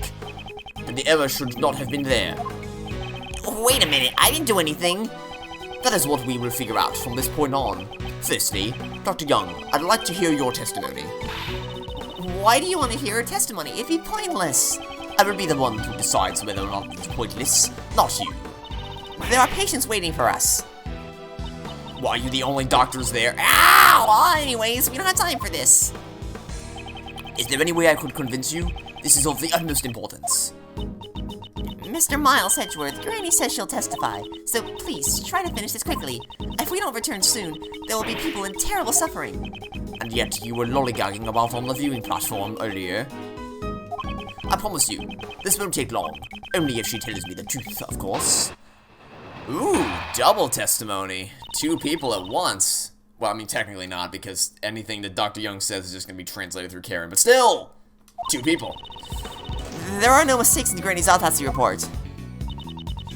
then the error should not have been there. Wait a minute, I didn't do anything. That is what we will figure out from this point on. Firstly, Dr. Young, I'd like to hear your testimony. Why do you want to hear her testimony? It'd be pointless. I will be the one who decides whether or not it's pointless, not you. There are patients waiting for us. Why, are you the only doctors there? Ow! Well, anyways, we don't have time for this. Is there any way I could convince you? This is of the utmost importance. Mr. Miles Edgeworth, Granny says she'll testify, so please, try to finish this quickly. If we don't return soon, there will be people in terrible suffering. And yet you were lollygagging about on the viewing platform earlier. I promise you, this won't take long. Only if she tells me the truth, of course. Ooh, double testimony. 2 people at once. Well, I mean, technically not, because anything that Dr. Young says is just going to be translated through Karen, but still! 2 people. There are no mistakes in Granny's autopsy report.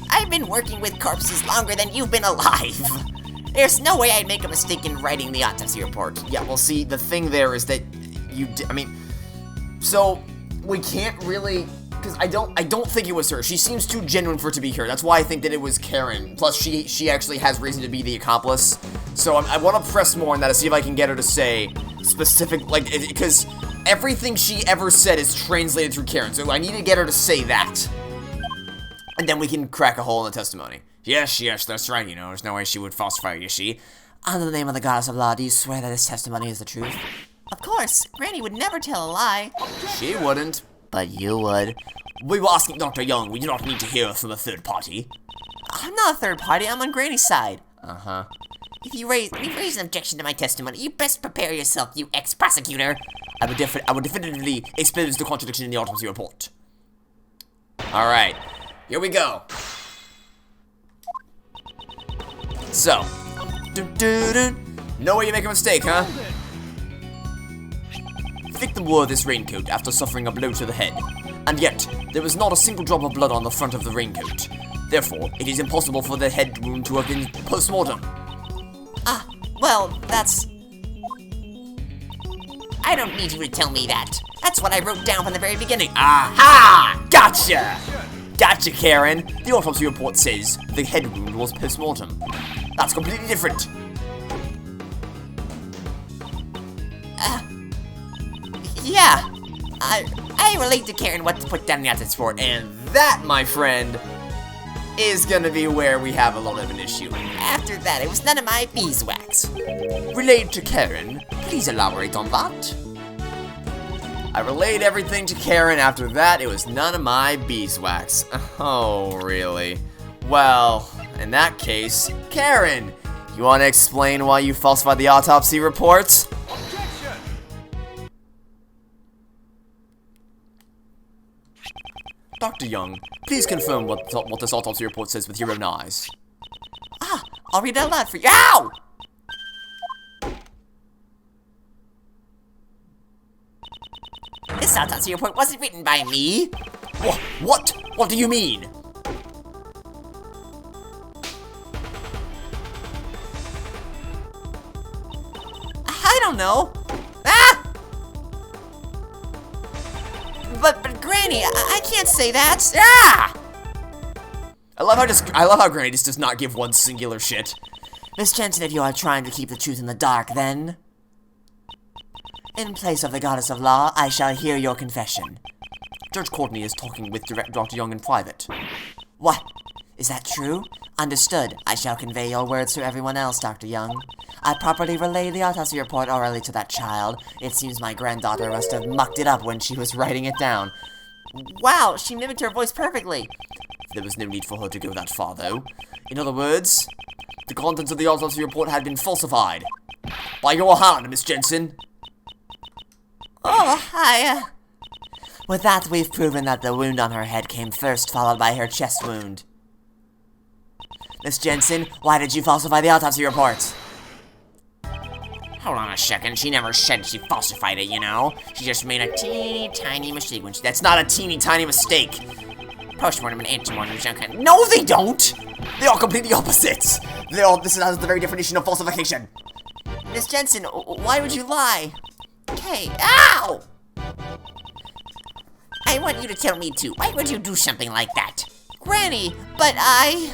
I've been working with corpses longer than you've been alive. There's no way I'd make a mistake in writing the autopsy report. Yeah, well, see, the thing there is that so we can't really, because I don't think it was her. She seems too genuine for it to be her. That's why I think that it was Karen. Plus, she actually has reason to be the accomplice. So I want to press more on that to see if I can get her to say specific, because everything she ever said is translated through Karen. So I need to get her to say that, and then we can crack a hole in the testimony. Yes, that's right, you know, there's no way she would falsify, you see. Under the name of the goddess of law, do you swear that this testimony is the truth? Of course, Granny would never tell a lie. She wouldn't. But you would. We were asking Dr. Young. We do not need to hear from a third party. I'm not a third party, I'm on Granny's side. Uh-huh. If you raise an objection to my testimony, you best prepare yourself, you ex-prosecutor. I would definitively expose the contradiction in the autopsy report. Alright, here we go. So, no way you make a mistake, huh? The victim wore this raincoat after suffering a blow to the head, and yet there was not a single drop of blood on the front of the raincoat. Therefore, it is impossible for the head wound to have been post-mortem. Ah, well, that's... I don't need you to tell me that. That's what I wrote down from the very beginning. Aha! Gotcha! Gotcha, Karen. The autopsy report says the head wound was post-mortem. That's completely different. Yeah. I relate to Karen what to put down the autopsy report, And that, my friend, is gonna be where we have a lot of an issue. after that, it was none of my beeswax. Relayed to Karen. Please elaborate on that. I relayed everything to Karen. After that, it was none of my beeswax. Oh, really? Well, in that case, Karen, you want to explain why you falsified the autopsy report? Dr. Young, please confirm what this autopsy report says with your own eyes. Ah, I'll read it out loud for you. Ow! This autopsy report wasn't written by me. What? What do you mean? I don't know. Ah! But Granny, I can't say that. Ah! I love how Granny just does not give one singular shit. Miss Jensen, if you are trying to keep the truth in the dark, then... in place of the goddess of law, I shall hear your confession. Judge Courtney is talking with Dr. Young in private. What? Is that true? Understood. I shall convey your words to everyone else, Dr. Young. I properly relayed the autopsy report orally to that child. It seems my granddaughter must have mucked it up when she was writing it down. Wow, she mimicked her voice perfectly. There was no need for her to go that far, though. In other words, the contents of the autopsy report had been falsified. By your hand, Miss Jensen. Oh, With that, we've proven that the wound on her head came first, followed by her chest wound. Miss Jensen, why did you falsify the autopsy report? Hold on a second, she never said she falsified it, you know? She just made a teeny tiny mistake when she... That's not a teeny tiny mistake. Postmortem and antemortem, some kind of... No, they don't! They are completely opposites. This has the very definition of falsification. Miss Jensen, why would you lie? Kay, ow! I want you to tell me too. Why would you do something like that? Granny, but I...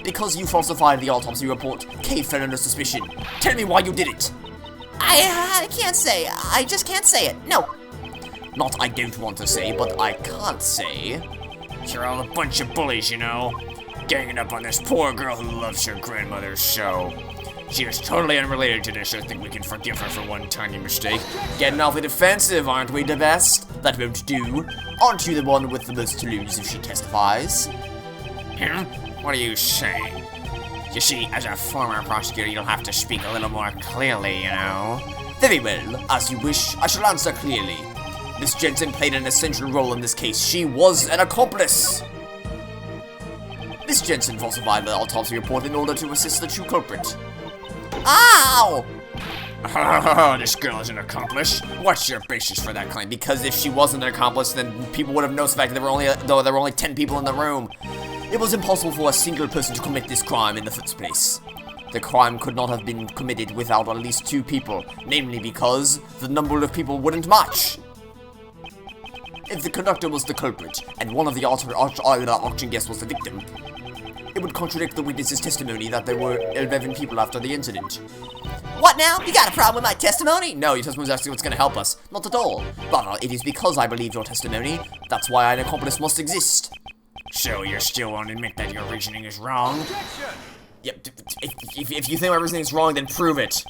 Because you falsified the autopsy report, Kay fell under suspicion. Tell me why you did it. I can't say. I just can't say it. No. Not I don't want to say, but I can't say. You're all a bunch of bullies, you know? Ganging up on this poor girl who loves her grandmother's show. She is totally unrelated to this. I think we can forgive her for one tiny mistake. Getting awfully defensive, aren't we, Debeste? That won't do. Aren't you the one with the most to lose if she testifies? What are you saying? You see, as a former prosecutor, you'll have to speak a little more clearly, you know? Very well. As you wish, I shall answer clearly. Miss Jensen played an essential role in this case. She was an accomplice. Miss Jensen falsified the autopsy report in order to assist the true culprit. Ow! Oh, this girl is an accomplice? What's your basis for that claim? Because if she wasn't an accomplice, then people would have noticed the fact that there were only 10 people in the room. It was impossible for a single person to commit this crime in the first place. The crime could not have been committed without at least 2 people, namely because the number of people wouldn't match. If the conductor was the culprit, and one of the auction guests was the victim, it would contradict the witness's testimony that there were 11 people after the incident. What now? You got a problem with my testimony? No, your testimony is actually what's going to help us. Not at all. Rather, it is because I believe your testimony. That's why an accomplice must exist. So you still won't admit that your reasoning is wrong? Yep, if you think my reasoning is wrong, then prove it.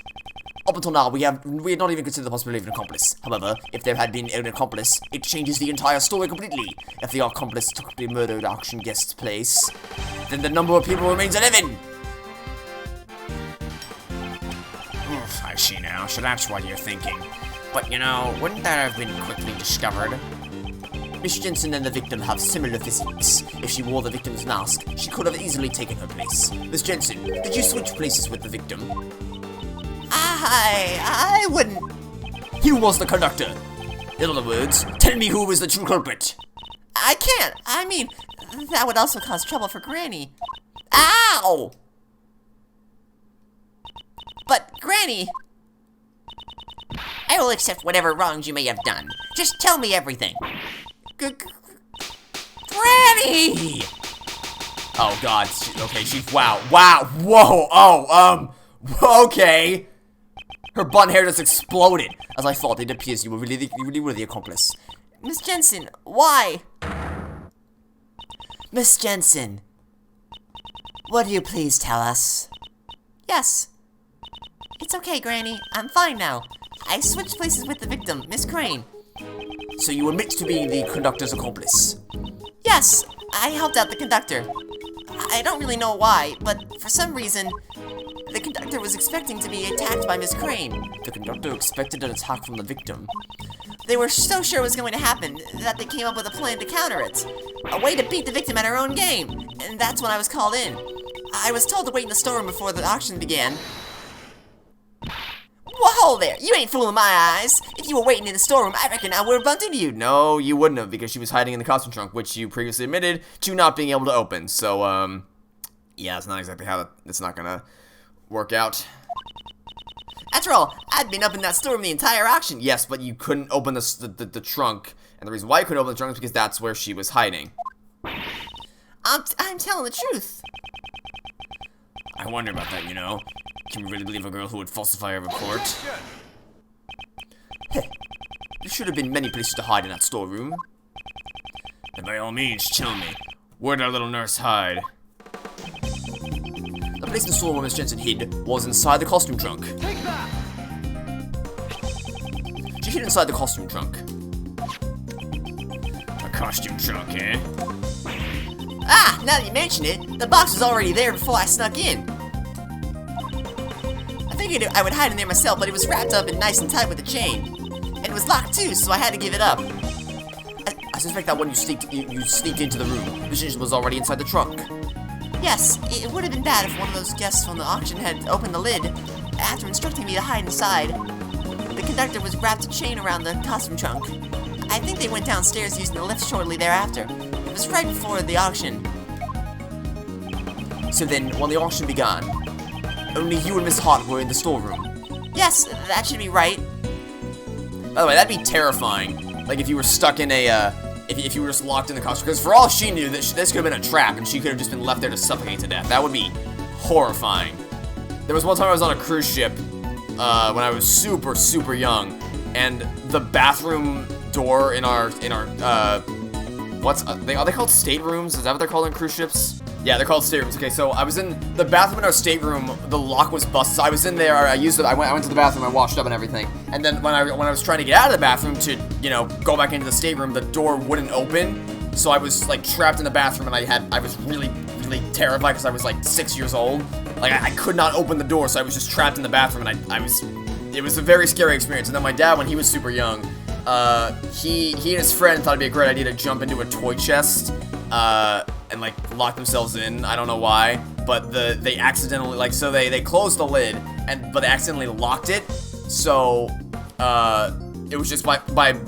Up until now, we had not even considered the possibility of an accomplice. However, if there had been an accomplice, it changes the entire story completely. If the accomplice took the murdered auction guest's place, then the number of people remains 11. I see now, so that's what you're thinking. But you know, wouldn't that have been quickly discovered? Miss Jensen and the victim have similar physiques. If she wore the victim's mask, she could have easily taken her place. Miss Jensen, did you switch places with the victim? I wouldn't. Who was the conductor? In other words, tell me who was the true culprit. I can't. I mean, that would also cause trouble for Granny. Ow! But, Granny... I will accept whatever wrongs you may have done. Just tell me everything. Granny! Oh god, okay, she's, wow, whoa, okay. Her bun hair just exploded. As I thought, it appears you really were the accomplice. Miss Jensen, why? Miss Jensen, would you please tell us? Yes. It's okay, Granny. I'm fine now. I switched places with the victim, Miss Crane. So you admit to being the conductor's accomplice? Yes, I helped out the conductor. I don't really know why, but for some reason, the conductor was expecting to be attacked by Miss Crane. The conductor expected an attack from the victim. They were so sure it was going to happen that they came up with a plan to counter it. A way to beat the victim at her own game. And that's when I was called in. I was told to wait in the storeroom before the auction began. Whoa there! You ain't fooling my eyes! If you were waiting in the storeroom, I reckon I would have bumped into you. No, you wouldn't have, because she was hiding in the costume trunk, which you previously admitted to not being able to open. So, yeah, it's not exactly how it's not gonna work out. After all, I'd been up in that storeroom the entire auction. Yes, but you couldn't open the trunk, and the reason why you couldn't open the trunk is because that's where she was hiding. I'm telling the truth. I wonder about that, you know. Can we really believe a girl who would falsify a report? There should have been many places to hide in that storeroom. Then by all means, tell me, where'd our little nurse hide? The place in the store where Miss Jensen hid was inside the costume trunk. She hid inside the costume trunk. A costume trunk, eh? Ah, now that you mention it, the box was already there before I snuck in. I figured I would hide in there myself, but it was wrapped up and nice and tight with a chain. And it was locked too, so I had to give it up. I suspect that when you sneaked into the room, Miss Jensen was already inside the trunk. Yes, it would have been bad if one of those guests from the auction had opened the lid after instructing me to hide inside. The conductor was wrapped a chain around the costume trunk. I think they went downstairs using the lift shortly thereafter. It was right before the auction. So then, when the auction began, only you and Miss Hart were in the storeroom. Yes, that should be right. By the way, that'd be terrifying. Like, if you were stuck in a, if you were just locked in the costume. Because for all she knew, this could have been a trap, and she could have just been left there to suffocate to death. That would be horrifying. There was one time I was on a cruise ship, when I was super, super young, and the bathroom door in our, are they called staterooms? Is that what they're called in cruise ships? Yeah, they're called staterooms. Okay, so I was in the bathroom in our stateroom. The lock was busted. So I was in there. I went to the bathroom. I washed up and everything. And then when I was trying to get out of the bathroom to, you know, go back into the stateroom, the door wouldn't open. So I was like trapped in the bathroom, and I was really, really terrified because I was like 6 years old. Like I could not open the door, so I was just trapped in the bathroom, and it was a very scary experience. And then my dad, when he was super young, he and his friend thought it'd be a great idea to jump into a toy chest, and like lock themselves in. I don't know why, but they accidentally, like, so they closed the lid, but they accidentally locked it. So it was just by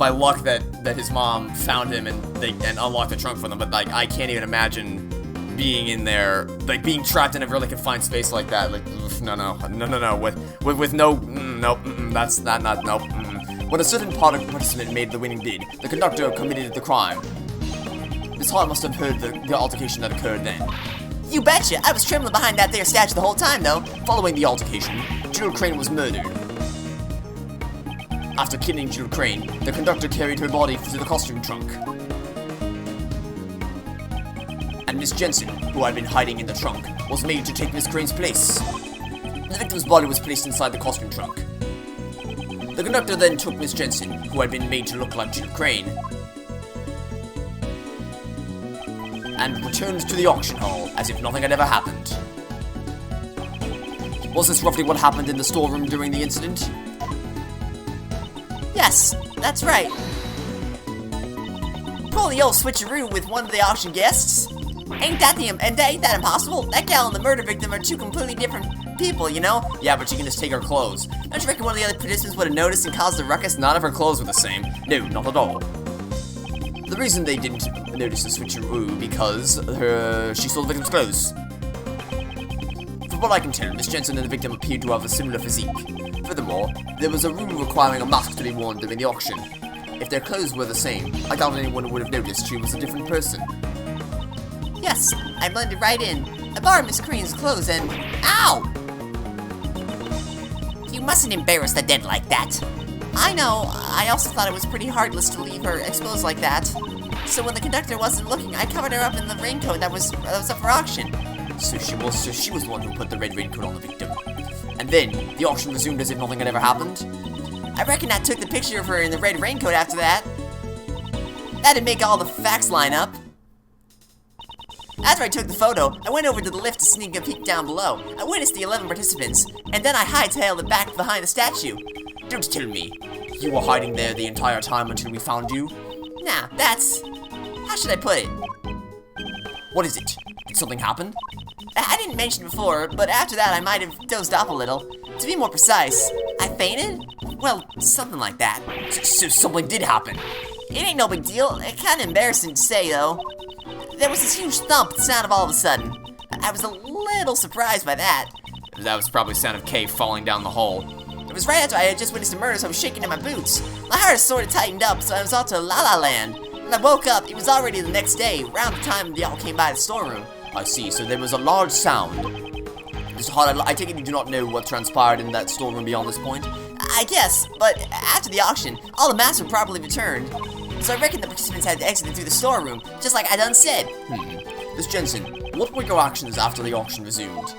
luck that his mom found him and unlocked the trunk for them. But like I can't even imagine being in there, like being trapped in a really confined space like that. Like no, with no that's not nope. When a certain participant made the winning bid, the conductor committed the crime. Miss Hart must have heard the altercation that occurred then. You betcha! I was trembling behind that there statue the whole time, though. Following the altercation, Jill Crane was murdered. After killing Jill Crane, the conductor carried her body to the costume trunk. And Miss Jensen, who had been hiding in the trunk, was made to take Miss Crane's place. The victim's body was placed inside the costume trunk. The conductor then took Miss Jensen, who had been made to look like Jill Crane, and returned to the auction hall as if nothing had ever happened. Was this roughly what happened in the storeroom during the incident? Yes, that's right. Pull the old switcheroo with one of the auction guests. Ain't that impossible? That gal and the murder victim are two completely different people, you know? Yeah, but you can just take her clothes. Don't you reckon one of the other participants would have noticed and caused a ruckus? None of her clothes were the same. No, not at all. The reason they didn't notice the switcheroo because she stole the victim's clothes. From what I can tell, Miss Jensen and the victim appeared to have a similar physique. Furthermore, there was a rule requiring a mask to be worn during the auction. If their clothes were the same, I doubt anyone would have noticed she was a different person. Yes, I blended right in. I borrowed Miss Crane's clothes and... Ow! You mustn't embarrass the dead like that. I know, I also thought it was pretty heartless to leave her exposed like that. So when the conductor wasn't looking, I covered her up in the raincoat that was up for auction. So she was the one who put the red raincoat on the victim. And then, the auction resumed as if nothing had ever happened? I reckon I took the picture of her in the red raincoat after that. That'd make all the facts line up. After I took the photo, I went over to the lift to sneak a peek down below. I witnessed the 11 participants, and then I hightailed it back behind the statue. Don't tell me. You were hiding there the entire time until we found you? Nah, that's... How should I put it? What is it? Did something happen? I didn't mention before, but after that I might have dozed off a little. To be more precise, I fainted? Well, something like that. So something did happen? It ain't no big deal. It's kinda embarrassing to say, though. There was this huge thump sound all of a sudden. I was a little surprised by that. That was probably the sound of Kay falling down the hole. It was right after I had just witnessed a murder, so I was shaking in my boots. My heart sort of tightened up, so I was off to La La Land. When I woke up, it was already the next day, around the time y'all came by the storeroom. I see, so there was a large sound. Mr. Hart, I take it you do not know what transpired in that storeroom beyond this point? I guess, but after the auction, all the masks were properly returned. So I reckon the participants had to exit through the storeroom, just like I done said. Miss Jensen, what were your actions after the auction resumed?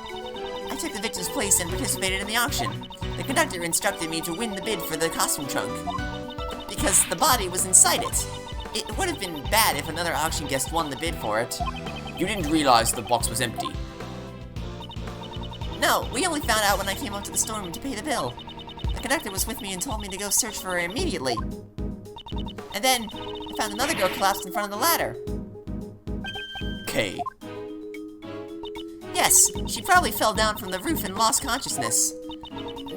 I took the victim's place and participated in the auction. The conductor instructed me to win the bid for the costume trunk, because the body was inside it. It would have been bad if another auction guest won the bid for it. You didn't realize the box was empty? No, we only found out when I came up to the storeroom to pay the bill. The conductor was with me and told me to go search for her immediately. And then, I found another girl collapsed in front of the ladder. Kay. Yes, she probably fell down from the roof and lost consciousness.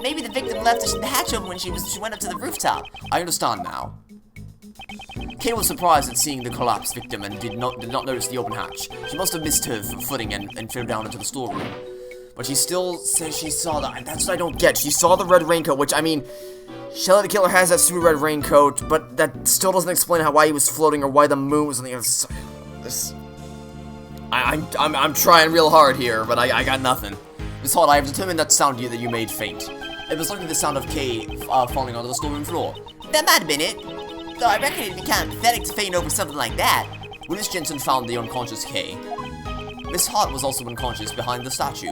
Maybe the victim left the hatch open when she went up to the rooftop. I understand now. Kay was surprised at seeing the collapsed victim and did not notice the open hatch. She must have missed her footing and fell down into the storeroom. but she still says she saw that. That's what I don't get. She saw the red raincoat, which, I mean, Shelly the Killer has that stupid red raincoat, but that still doesn't explain why he was floating or why the moon was on the other side. I'm trying real hard here, but I got nothing. Miss Hart, I have determined that sound that you made faint. It was like the sound of Kay falling onto the storeroom floor. That might have been it. Though I reckon it'd be kind of pathetic to faint over something like that. Willis Jensen found the unconscious Kay. Miss Hart was also unconscious behind the statue.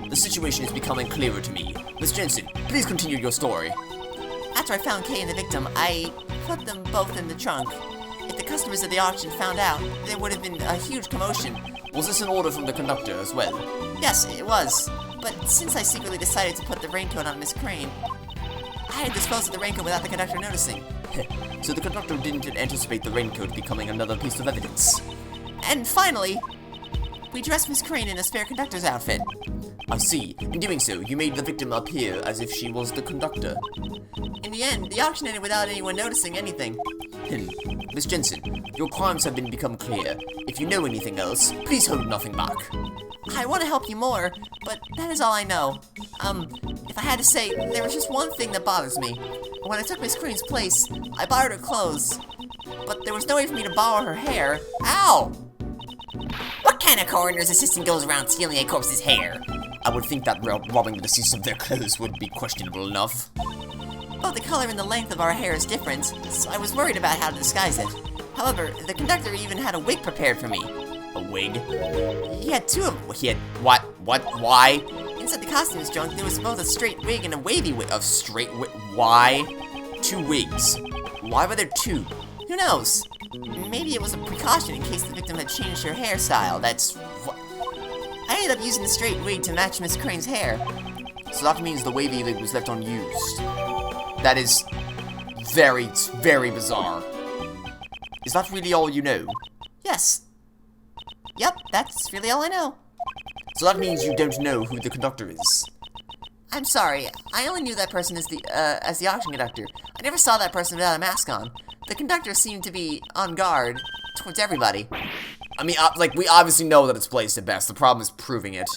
The situation is becoming clearer to me. Miss Jensen, please continue your story. After I found Kay and the victim, I put them both in the trunk. If the customers at the auction found out, there would have been a huge commotion. Was this an order from the conductor as well? Yes, it was. But since I secretly decided to put the raincoat on Miss Crane, I had disposed of the raincoat without the conductor noticing. So the conductor didn't anticipate the raincoat becoming another piece of evidence. And finally, we dressed Miss Crane in a spare conductor's outfit. I see. In doing so, you made the victim appear as if she was the conductor. In the end, the auction ended without anyone noticing anything. Miss Jensen, your crimes have become clear. If you know anything else, please hold nothing back. I want to help you more, but that is all I know. If I had to say, there was just one thing that bothers me. When I took Miss Crane's place, I borrowed her clothes, but there was no way for me to borrow her hair. Ow! What kind of coroner's assistant goes around stealing a corpse's hair? I would think that robbing the deceased of their clothes would be questionable enough. Both the color and the length of our hair is different, so I was worried about how to disguise it. However, the conductor even had a wig prepared for me. A wig? He had two of them. He had what? Why? Inside the costumes trunk, there was both a straight wig and a wavy wig. A straight wig? Why? 2 wigs. Why were there 2? Who knows? Maybe it was a precaution in case the victim had changed her hairstyle. That's what. I ended up using the straight wig to match Miss Crane's hair. So that means the wavy wig was left unused. That is very, very bizarre. Is that really all you know? Yes. Yep, that's really all I know. So that means you don't know who the conductor is. I'm sorry, I only knew that person as the auction conductor. I never saw that person without a mask on. The conductor seemed to be on guard towards everybody. I mean, like, we obviously know that it's Blaise Debeste. The problem is proving it.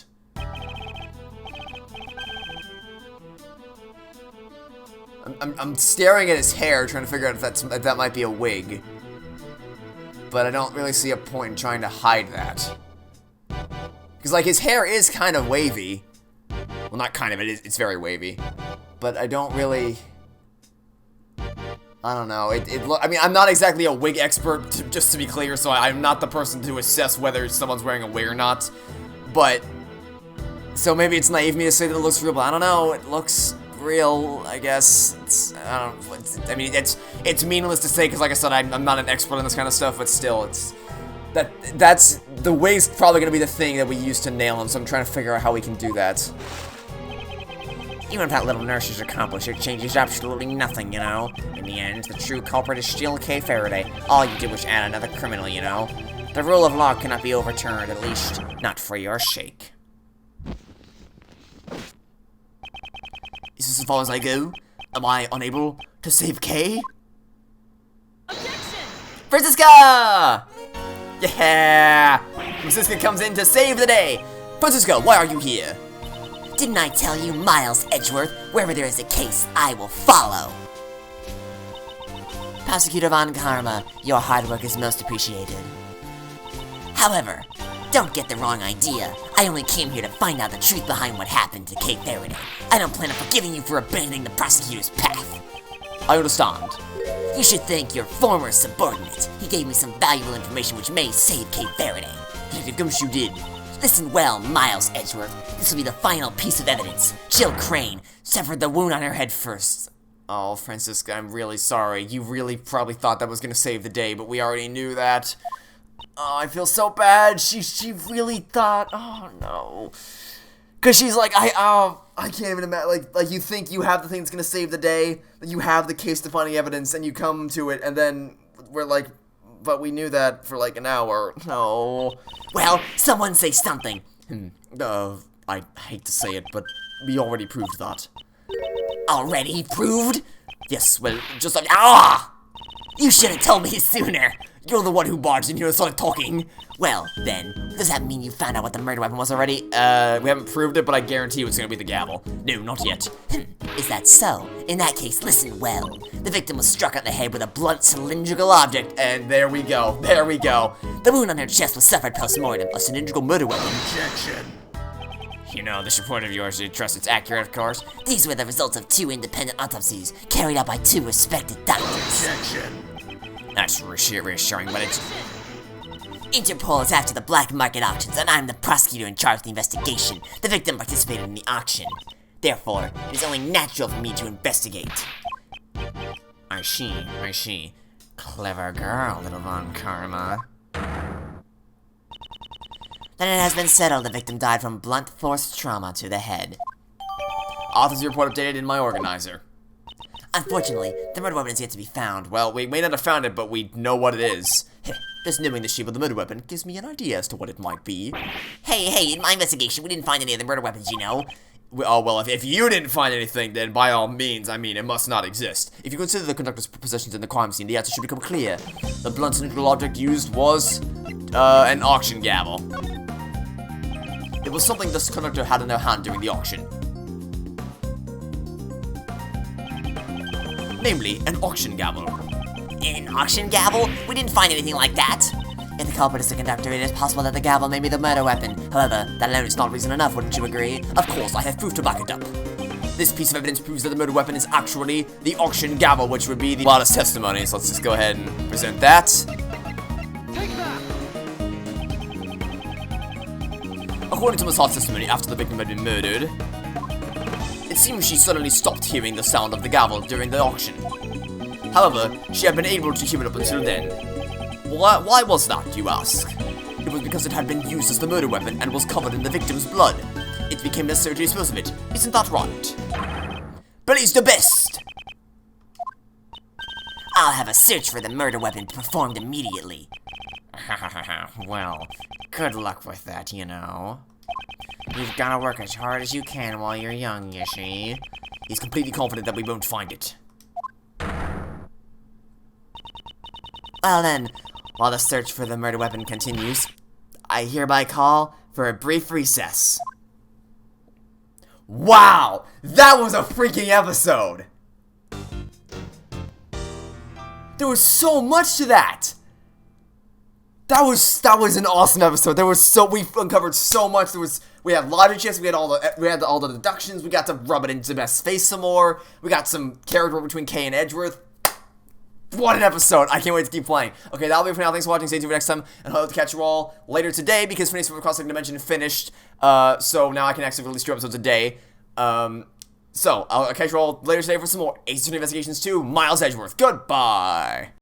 I'm staring at his hair, trying to figure out if that might be a wig. But I don't really see a point in trying to hide that. Because, like, his hair is kind of wavy. Well, not kind of, it's very wavy. But I don't really... I don't know. I mean, I'm not exactly a wig expert, just to be clear, so I'm not the person to assess whether someone's wearing a wig or not. But... So maybe it's naive of me to say that it looks real, but I don't know. It looks real, I guess. I mean, it's meaningless to say, because like I said, I'm not an expert on this kind of stuff, but still, that's the wig's probably going to be the thing that we use to nail him, so I'm trying to figure out how we can do that. Even if that little nurse's accomplice, it changes absolutely nothing, you know? In the end, the true culprit is still Kay Faraday. All you did was add another criminal, you know? The rule of law cannot be overturned, at least not for your sake. Is this as far as I go? Am I unable to save Kay? Objection! Francisca! Yeah! Francisca comes in to save the day! Francisca, why are you here? Didn't I tell you, Miles Edgeworth, wherever there is a case, I will follow? Prosecutor Von Karma, your hard work is most appreciated. However, don't get the wrong idea. I only came here to find out the truth behind what happened to Kay Faraday. I don't plan on forgiving you for abandoning the prosecutor's path. I understand. You should thank your former subordinate. He gave me some valuable information which may save Kay Faraday. Detective Gumshoe did. Listen well, Miles Edgeworth. This will be the final piece of evidence. Jill Crane severed the wound on her head first. Oh, Francisca, I'm really sorry. You really probably thought that was gonna save the day, but we already knew that. Oh, I feel so bad. She really thought. Oh no. Cause she's like, I can't even imagine. Like you think you have the thing that's gonna save the day, that you have the case-defining evidence, and you come to it, and then we're like, but we knew that for like an hour. No. Well, someone say something. I hate to say it, but we already proved that. Already proved? Yes, well, just like, ah! You should have told me sooner. You're the one who barged in here and started talking. Well, then, does that mean you found out what the murder weapon was already? We haven't proved it, but I guarantee you it's gonna be the gavel. No, not yet. Is that so? In that case, listen well. The victim was struck on the head with a blunt cylindrical object, And there we go. There we go. the wound on her chest was suffered post-mortem. A cylindrical murder weapon. You know, this report of yours, you trust it's accurate, of course? These were the results of 2 independent autopsies, carried out by 2 respected doctors. That's reassuring, but it's... Interpol is after the black market auctions, and I'm the prosecutor in charge of the investigation. The victim participated in the auction. Therefore, it is only natural for me to investigate. I see. Clever girl, little Von Karma. Then it has been settled the victim died from blunt force trauma to the head. Autopsy report updated in my organizer. Unfortunately, the murder weapon is yet to be found. Well, we may not have found it, but we know what it is. Just knowing the shape of the murder weapon gives me an idea as to what it might be. Hey, in my investigation, we didn't find any of the murder weapons, you know. Oh, well, if you didn't find anything, then by all means, I mean, it must not exist. If you consider the conductor's possessions in the crime scene, the answer should become clear. The blunt cylindrical object used was, an auction gavel. It was something this conductor had in her hand during the auction. Namely, an auction gavel. An auction gavel? We didn't find anything like that. If the culprit is the conductor, it is possible that the gavel may be the murder weapon. However, that alone is not reason enough, wouldn't you agree? Of course, I have proof to back it up. This piece of evidence proves that the murder weapon is actually the auction gavel, which would be the loudest testimony, so let's just go ahead and present that. According to Ms. Hart's testimony, after the victim had been murdered, it seems she suddenly stopped hearing the sound of the gavel during the auction. However, she had been able to hear it up until then. Why was that, you ask? It was because it had been used as the murder weapon and was covered in the victim's blood. It became necessary to dispose of it. Isn't that right? Blaise Debeste! I'll have a search for the murder weapon performed immediately. Well, good luck with that, you know. You've gotta work as hard as you can while you're young, you see. He's completely confident that we won't find it. Well then, while the search for the murder weapon continues, I hereby call for a brief recess. Wow! That was a freaking episode! There was so much to that! That was an awesome episode. We uncovered so much. We had logic checks, we had all the deductions, we got to rub it into Debeste's face some more, we got some character between Kay and Edgeworth. What an episode! I can't wait to keep playing. Okay, that'll be it for now. Thanks for watching. Stay tuned for next time, and hope to catch you all later today because Phineas from Across the Dimension finished. So now I can actually release 2 episodes a day. So I'll catch you all later today for some more Ace Attorney Investigations 2, Miles Edgeworth. Goodbye!